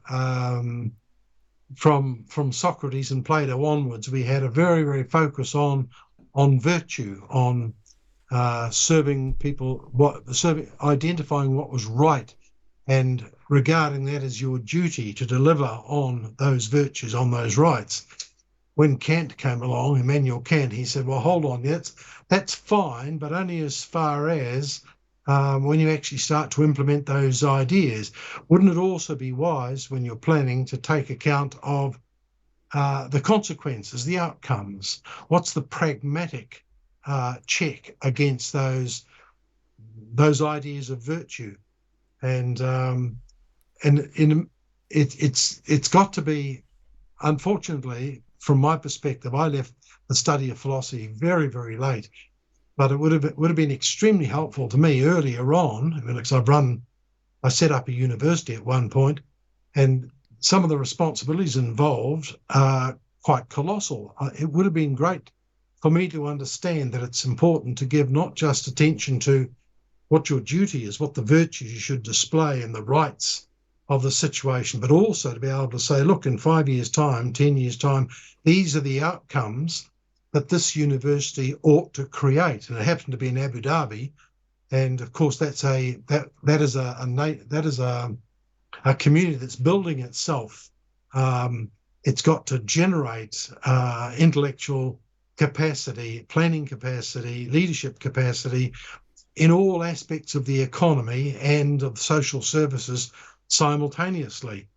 from Socrates and Plato onwards, we had a very, very focus on virtue, on serving people, identifying what was right, and regarding that as your duty to deliver on those virtues, on those rights. When Kant came along, Immanuel Kant, he said, well, hold on, that's fine, but only as far as when you actually start to implement those ideas. Wouldn't it also be wise when you're planning to take account of the consequences, the outcomes? What's the pragmatic check against those ideas of virtue? And it's got to be, unfortunately, from my perspective, I left the study of philosophy very, very late, but it would have been extremely helpful to me earlier on, because I set up a university at one point, and some of the responsibilities involved are quite colossal. It would have been great for me to understand that it's important to give not just attention to what your duty is, what the virtues you should display and the rights of the situation, but also to be able to say, look, in 5 years' time, 10 years' time, these are the outcomes that this university ought to create. And it happened to be in Abu Dhabi. And of course, that is a community that's building itself. It's got to generate intellectual capacity, planning capacity, leadership capacity in all aspects of the economy and of social services simultaneously.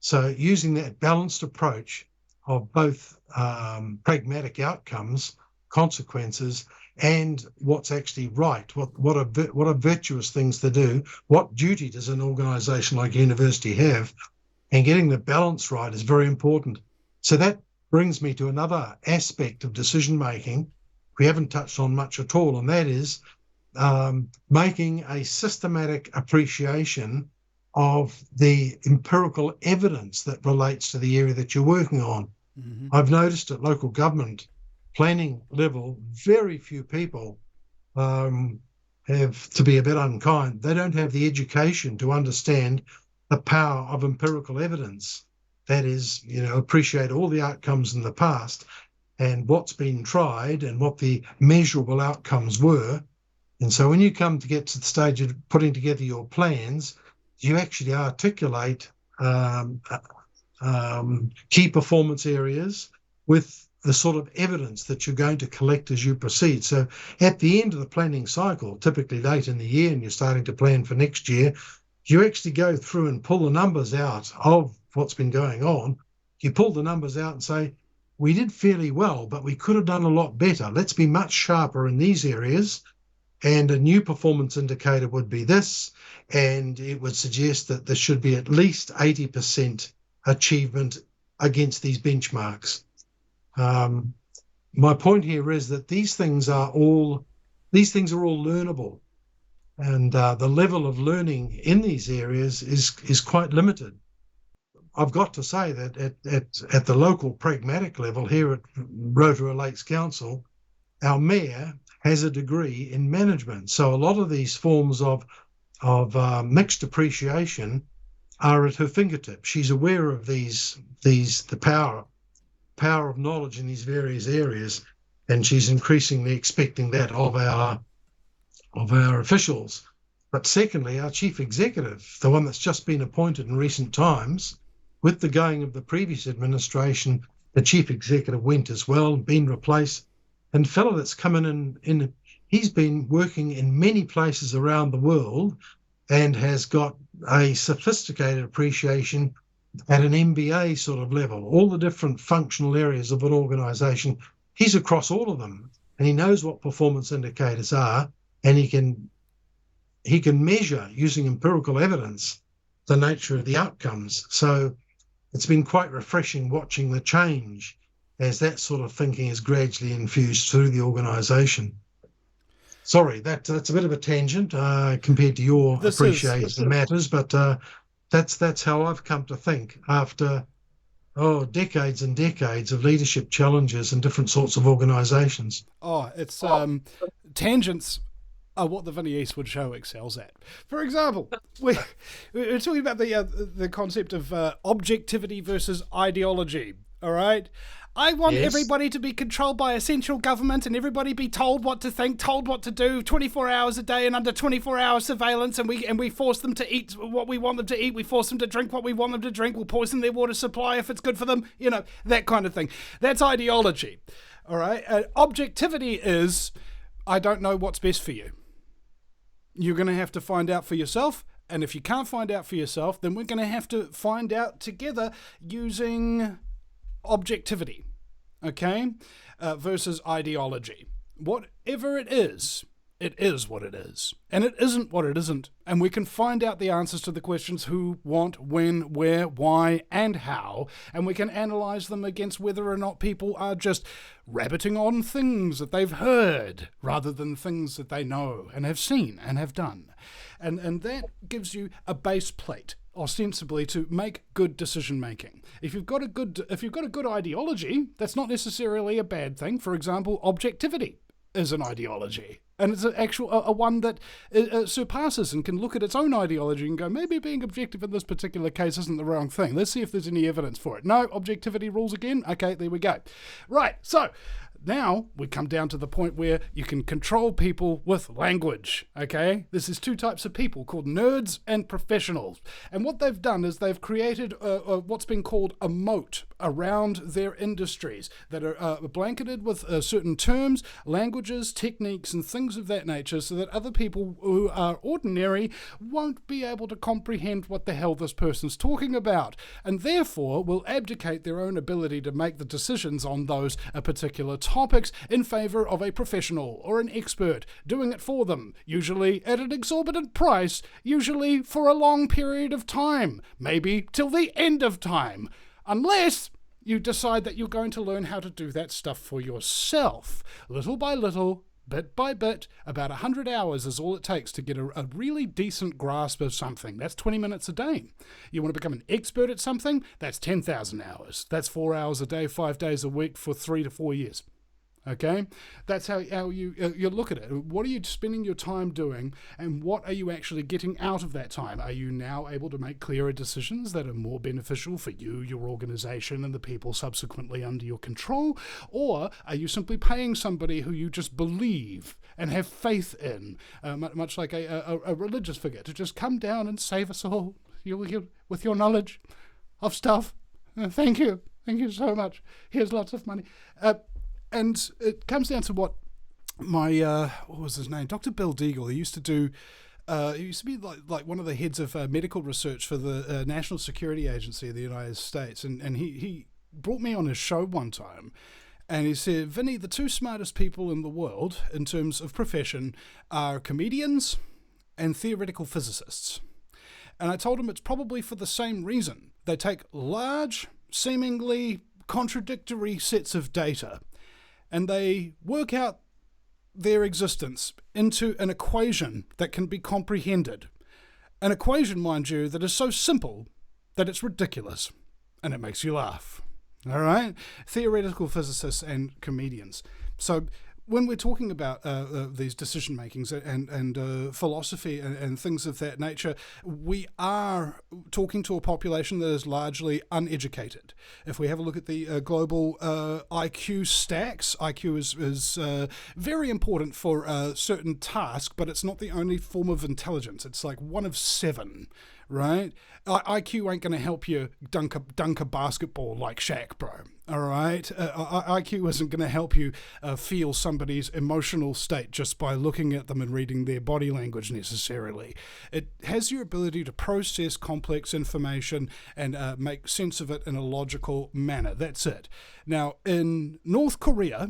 So using that balanced approach of both pragmatic outcomes, consequences, and what's actually right, what are virtuous things to do, what duty does an organisation like a university have, and getting the balance right is very important. So that brings me to another aspect of decision making we haven't touched on much at all, and that is making a systematic appreciation of the empirical evidence that relates to the area that you're working on. Mm-hmm. I've noticed at local government planning level, very few people have, to be a bit unkind, they don't have the education to understand the power of empirical evidence. That is, appreciate all the outcomes in the past and what's been tried and what the measurable outcomes were. And so when you come to get to the stage of putting together your plans, you actually articulate key performance areas with the sort of evidence that you're going to collect as you proceed. So at the end of the planning cycle, typically late in the year, and you're starting to plan for next year, you actually go through and pull the numbers out of what's been going on. You pull the numbers out and say, we did fairly well, but we could have done a lot better. Let's be much sharper in these areas. And a new performance indicator would be this, and it would suggest that there should be at least 80% achievement against these benchmarks. My point here is that these things are all learnable, and the level of learning in these areas is quite limited. I've got to say that at the local pragmatic level here at Rotorua Lakes Council, our mayor has a degree in management. So a lot of these forms of mixed appreciation are at her fingertips. She's aware of the power of knowledge in these various areas, and she's increasingly expecting that of our officials. But secondly, our chief executive, the one that's just been appointed in recent times, with the going of the previous administration, the chief executive went as well, been replaced. And the fellow that's come in, he's been working in many places around the world and has got a sophisticated appreciation at an MBA sort of level, all the different functional areas of an organisation. He's across all of them, and he knows what performance indicators are, and he can measure using empirical evidence the nature of the outcomes. So it's been quite refreshing watching the change as that sort of thinking is gradually infused through the organisation. Sorry, that's a bit of a tangent compared to your appreciation of matters, but that's how I've come to think after decades and decades of leadership challenges in different sorts of organisations. Tangents are what the Vinny Eastwood show excels at. For example, we're talking about the concept of objectivity versus ideology. All right. I want everybody to be controlled by a central government and everybody be told what to think, told what to do 24 hours a day and under 24-hour surveillance, and we force them to eat what we want them to eat. We force them to drink what we want them to drink. We'll poison their water supply if it's good for them. That kind of thing. That's ideology. All right. Objectivity is, I don't know what's best for you. You're going to have to find out for yourself. And if you can't find out for yourself, then we're going to have to find out together using objectivity, okay, versus ideology. Whatever it is what it is, and it isn't what it isn't, and we can find out the answers to the questions who, what, when, where, why, and how, and we can analyse them against whether or not people are just rabbiting on things that they've heard rather than things that they know and have seen and have done, and that gives you a base plate ostensibly to make good decision making. If you've got a good ideology, that's not necessarily a bad thing. For example, objectivity is an ideology, and it's a one that surpasses and can look at its own ideology and go, maybe being objective in this particular case isn't the wrong thing. Let's see if there's any evidence for it. No, objectivity rules again. Okay, there we go. Right, so now we come down to the point where you can control people with language, okay? This is two types of people called nerds and professionals. And what they've done is they've created what's been called a moat around their industries that are blanketed with certain terms, languages, techniques, and things of that nature so that other people who are ordinary won't be able to comprehend what the hell this person's talking about, and therefore will abdicate their own ability to make the decisions on those particular topics in favour of a professional or an expert doing it for them, usually at an exorbitant price, usually for a long period of time, maybe till the end of time, unless you decide that you're going to learn how to do that stuff for yourself, little by little, bit by bit. About 100 hours is all it takes to get a really decent grasp of something. That's 20 minutes a day. You want to become an expert at something? That's 10,000 hours. That's 4 hours a day, 5 days a week for 3 to 4 years. Okay, that's how you look at it. What are you spending your time doing, and what are you actually getting out of that time? Are you now able to make clearer decisions that are more beneficial for you, your organization, and the people subsequently under your control? Or are you simply paying somebody who you just believe and have faith in, much like a religious figure, to just come down and save us all with your knowledge of stuff? Thank you so much. Here's lots of money. And it comes down to what my, what was his name? Dr. Bill Deagle. He used to do, he used to be like one of the heads of medical research for the National Security Agency of the United States. And he brought me on his show one time. And he said, Vinny, the two smartest people in the world in terms of profession are comedians and theoretical physicists. And I told him it's probably for the same reason. They take large, seemingly contradictory sets of data, and they work out their existence into an equation that can be comprehended. An equation, mind you, that is so simple that it's ridiculous, and it makes you laugh. All right? Theoretical physicists and comedians. So when we're talking about these decision makings and philosophy and things of that nature, we are talking to a population that is largely uneducated. If we have a look at the global IQ stacks, IQ is very important for a certain task, but it's not the only form of intelligence. It's like 1 of 7. Right? IQ ain't going to help you dunk a basketball like Shaq, bro. All right? IQ isn't going to help you feel somebody's emotional state just by looking at them and reading their body language necessarily. It has your ability to process complex information and make sense of it in a logical manner. That's it. Now, in North Korea,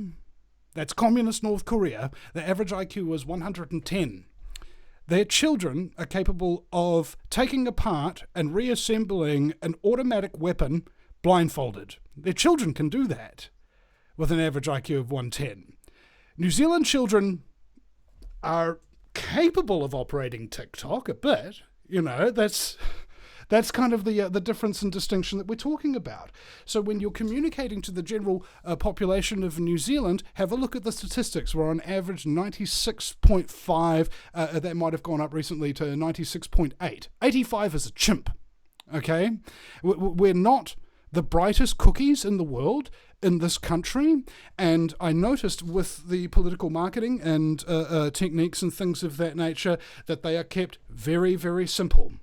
that's communist North Korea, the average IQ was 110. Their children are capable of taking apart and reassembling an automatic weapon blindfolded. Their children can do that with an average IQ of 110. New Zealand children are capable of operating TikTok a bit. You know, that's kind of the difference and distinction that we're talking about. So when you're communicating to the general population of New Zealand, have a look at the statistics. We're on average 96.5. That might have gone up recently to 96.8. 85 is a chimp. Okay? We're not the brightest cookies in the world in this country, and I noticed with the political marketing and techniques and things of that nature that they are kept very, very simple.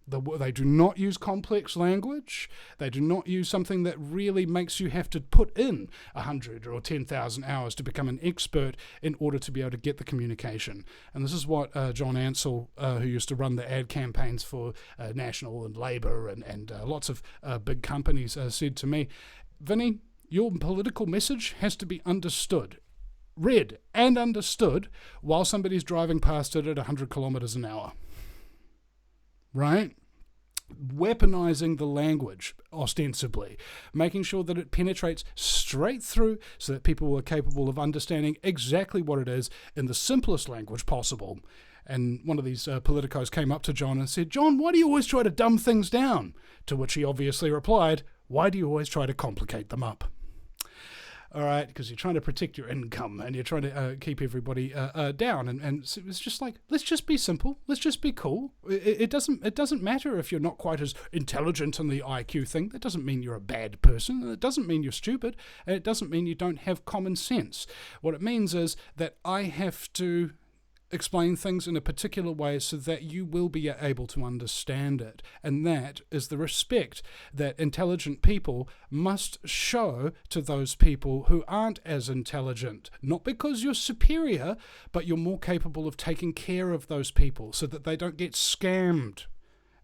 They do not use complex language. They do not use something that really makes you have to put in 100 or 10,000 hours to become an expert in order to be able to get the communication. And this is what John Ansell, who used to run the ad campaigns for National and Labour and lots of big companies, said to me, Vinny, your political message has to be understood, read and understood while somebody's driving past it at 100 kilometres an hour. Right? Weaponizing the language, ostensibly, making sure that it penetrates straight through so that people are capable of understanding exactly what it is in the simplest language possible. And one of these politicos came up to John and said, "John, why do you always try to dumb things down?" To which he obviously replied, "Why do you always try to complicate them up?" All right, because you're trying to protect your income and you're trying to keep everybody down. And so it's just like, let's just be simple. Let's just be cool. It doesn't matter if you're not quite as intelligent in the IQ thing. That doesn't mean you're a bad person. It doesn't mean you're stupid. And it doesn't mean you don't have common sense. What it means is that I have to explain things in a particular way so that you will be able to understand it. And that is the respect that intelligent people must show to those people who aren't as intelligent. Not because you're superior, but you're more capable of taking care of those people so that they don't get scammed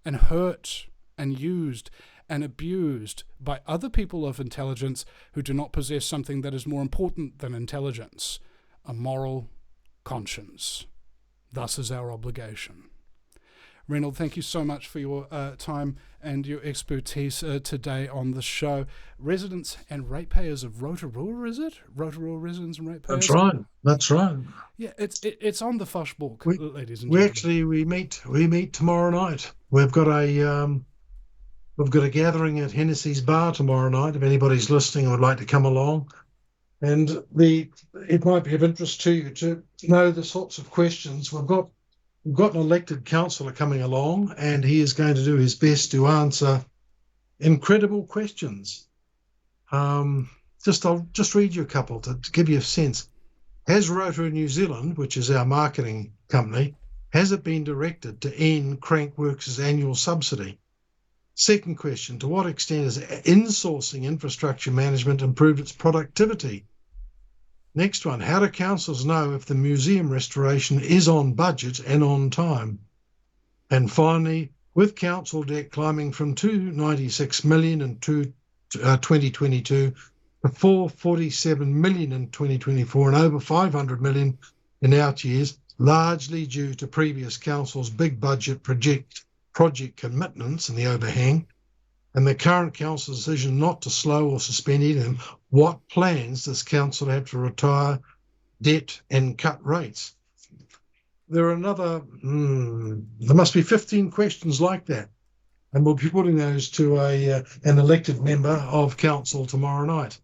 and hurt and used and abused by other people of intelligence who do not possess something that is more important than intelligence, a moral conscience. Thus is our obligation. Reynold, thank you so much for your time and your expertise today on the show. Residents and ratepayers of Rotorua, is it? Rotorua residents and ratepayers? That's right. That's right. Yeah, it's on the Fosh book, ladies and gentlemen. We meet tomorrow night. We've got a gathering at Hennessy's Bar tomorrow night. If anybody's listening and would like to come along. And it might be of interest to you to know the sorts of questions. We've got an elected councillor coming along, and he is going to do his best to answer incredible questions. I'll just read you a couple to give you a sense. Has Rotorua New Zealand, which is our marketing company, has it been directed to end Crankworks' annual subsidy? Second question, to what extent has insourcing infrastructure management improved its productivity? Next one, how do councils know if the museum restoration is on budget and on time? And finally, with council debt climbing from $296 million in 2022 to $447 million in 2024 and over $500 million in out years, largely due to previous councils' big budget project commitments and the overhang, and the current council decision not to slow or suspend any of them, what plans does council have to retire debt and cut rates? There are there must be 15 questions like that, and we'll be putting those to an elected member of council tomorrow night.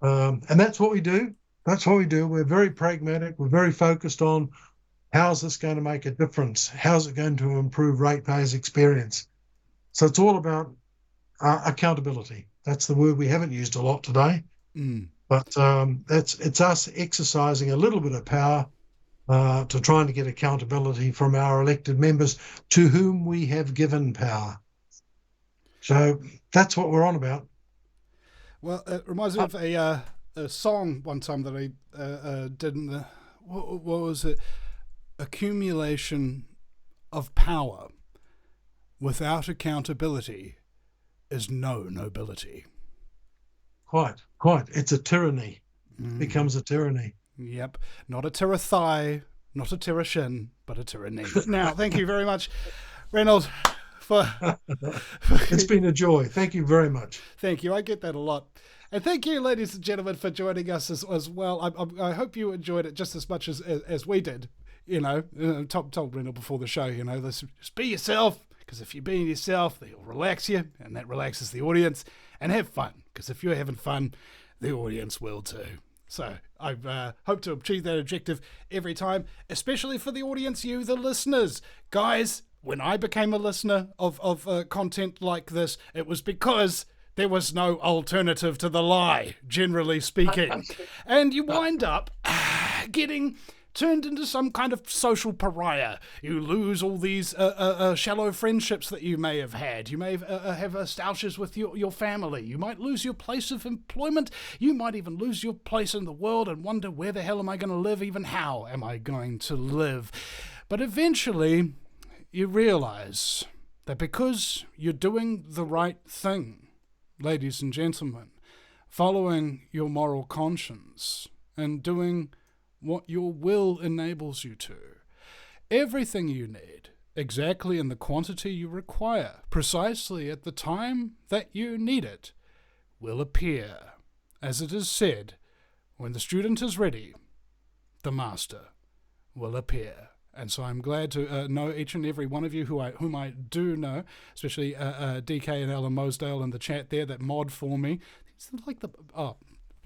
And that's what we do. That's what we do. We're very pragmatic. We're very focused on how's this going to make a difference? How's it going to improve ratepayers' experience? So it's all about accountability. That's the word we haven't used a lot today. But it's us exercising a little bit of power to trying to get accountability from our elected members to whom we have given power. So that's what we're on about. Well, it reminds me of a song one time that I did in the, what was it? Accumulation of power without accountability is no nobility. Quite. It's a tyranny. Becomes a tyranny. Yep. Not a tira thigh, not a tira shin, but a tyranny. Now, thank you very much, Reynold. It's been a joy. Thank you very much. Thank you. I get that a lot. And thank you, ladies and gentlemen, for joining us as well. I hope you enjoyed it just as much as we did. Told Reynold before the show, just be yourself, because if you're being yourself, they'll relax you, and that relaxes the audience, and have fun, because if you're having fun, the audience will too. So I hope to achieve that objective every time, especially for the audience, you, the listeners. Guys, when I became a listener of content like this, it was because there was no alternative to the lie, generally speaking. And you wind up getting turned into some kind of social pariah. You lose all these shallow friendships that you may have had. You may have nostalgias with your family. You might lose your place of employment. You might even lose your place in the world and wonder, where the hell am I going to live? Even how am I going to live? But eventually, you realize that because you're doing the right thing, ladies and gentlemen, following your moral conscience and doing what your will enables you to, everything you need, exactly in the quantity you require, precisely at the time that you need it, will appear. As it is said, when the student is ready, the master will appear. And so I'm glad to know each and every one of you whom I do know, especially DK and Alan Mosdale in the chat there that mod for me. It's like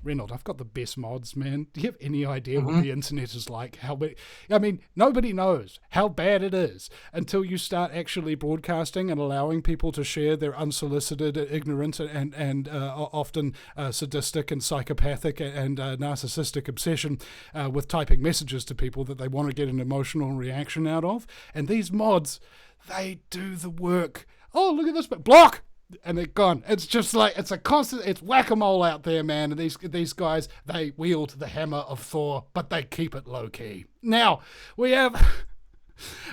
Reynold, I've got the best mods, man. Do you have any idea what the internet is like? Nobody knows how bad it is until you start actually broadcasting and allowing people to share their unsolicited, ignorant, and often sadistic and psychopathic and narcissistic obsession with typing messages to people that they want to get an emotional reaction out of. And these mods, they do the work. Oh, look at this, but block! And they're gone. It's just like, it's a constant, it's whack-a-mole out there, man. And these guys, they wield the hammer of Thor, but they keep it low-key. Now, we have...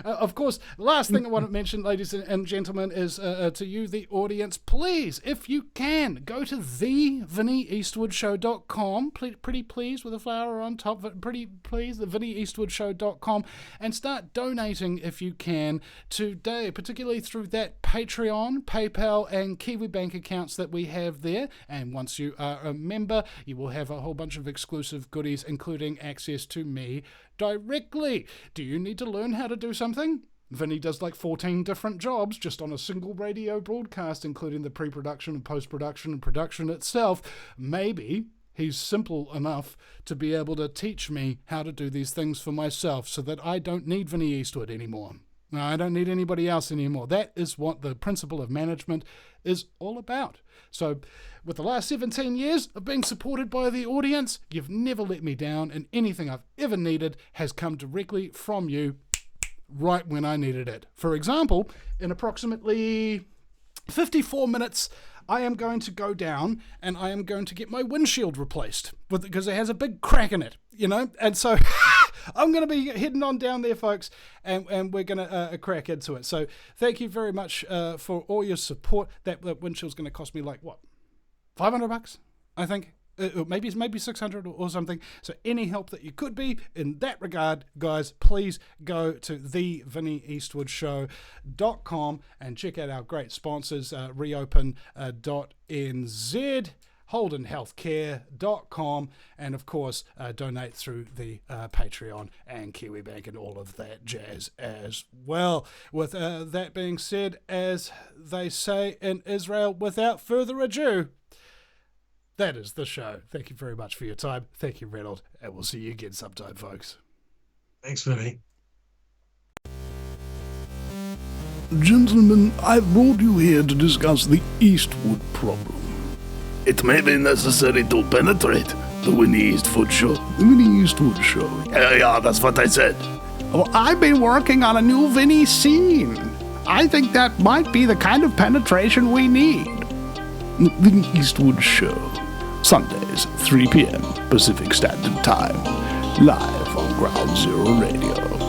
of course, last thing I want to mention, ladies and gentlemen, is to you, the audience, please, if you can, go to thevinnyeastwoodshow.com, pretty please, with a flower on top, pretty please, thevinnyeastwoodshow.com, and start donating, if you can, today, particularly through that Patreon, PayPal, and KiwiBank accounts that we have there. And once you are a member, you will have a whole bunch of exclusive goodies, including access to me directly. Do you need to learn how to do something? Vinny does like 14 different jobs just on a single radio broadcast, including the pre-production and post-production and production itself. Maybe he's simple enough to be able to teach me how to do these things for myself so that I don't need Vinny Eastwood anymore. No, I don't need anybody else anymore. That is what the principle of management is all about. So, with the last 17 years of being supported by the audience, you've never let me down, and anything I've ever needed has come directly from you right when I needed it. For example, in approximately 54 minutes, I am going to go down and I am going to get my windshield replaced because it has a big crack in it, and so... I'm going to be heading on down there, folks, and we're going to crack into it. So thank you very much for all your support. That windshield's going to cost me like, what, $500, I think? Maybe 600 or something. So any help that you could be in that regard, guys, please go to thevinnyeastwoodshow.com and check out our great sponsors, reopen.nz. holdenhealthcare.com, and of course donate through the Patreon and KiwiBank and all of that jazz as well. With that being said, as they say in Israel, without further ado, that is the show. Thank you very much for your time. Thank you, Reynold, and we'll see you again sometime, folks. Thanks, Vinny. Gentlemen, I brought you here to discuss the Eastwood problem. It may be necessary to penetrate the Vinny Eastwood Show. The Vinny Eastwood Show. Yeah, that's what I said. Well, I've been working on a new Vinny scene. I think that might be the kind of penetration we need. The Vinny Eastwood Show. Sundays, 3 p.m. Pacific Standard Time. Live on Ground Zero Radio.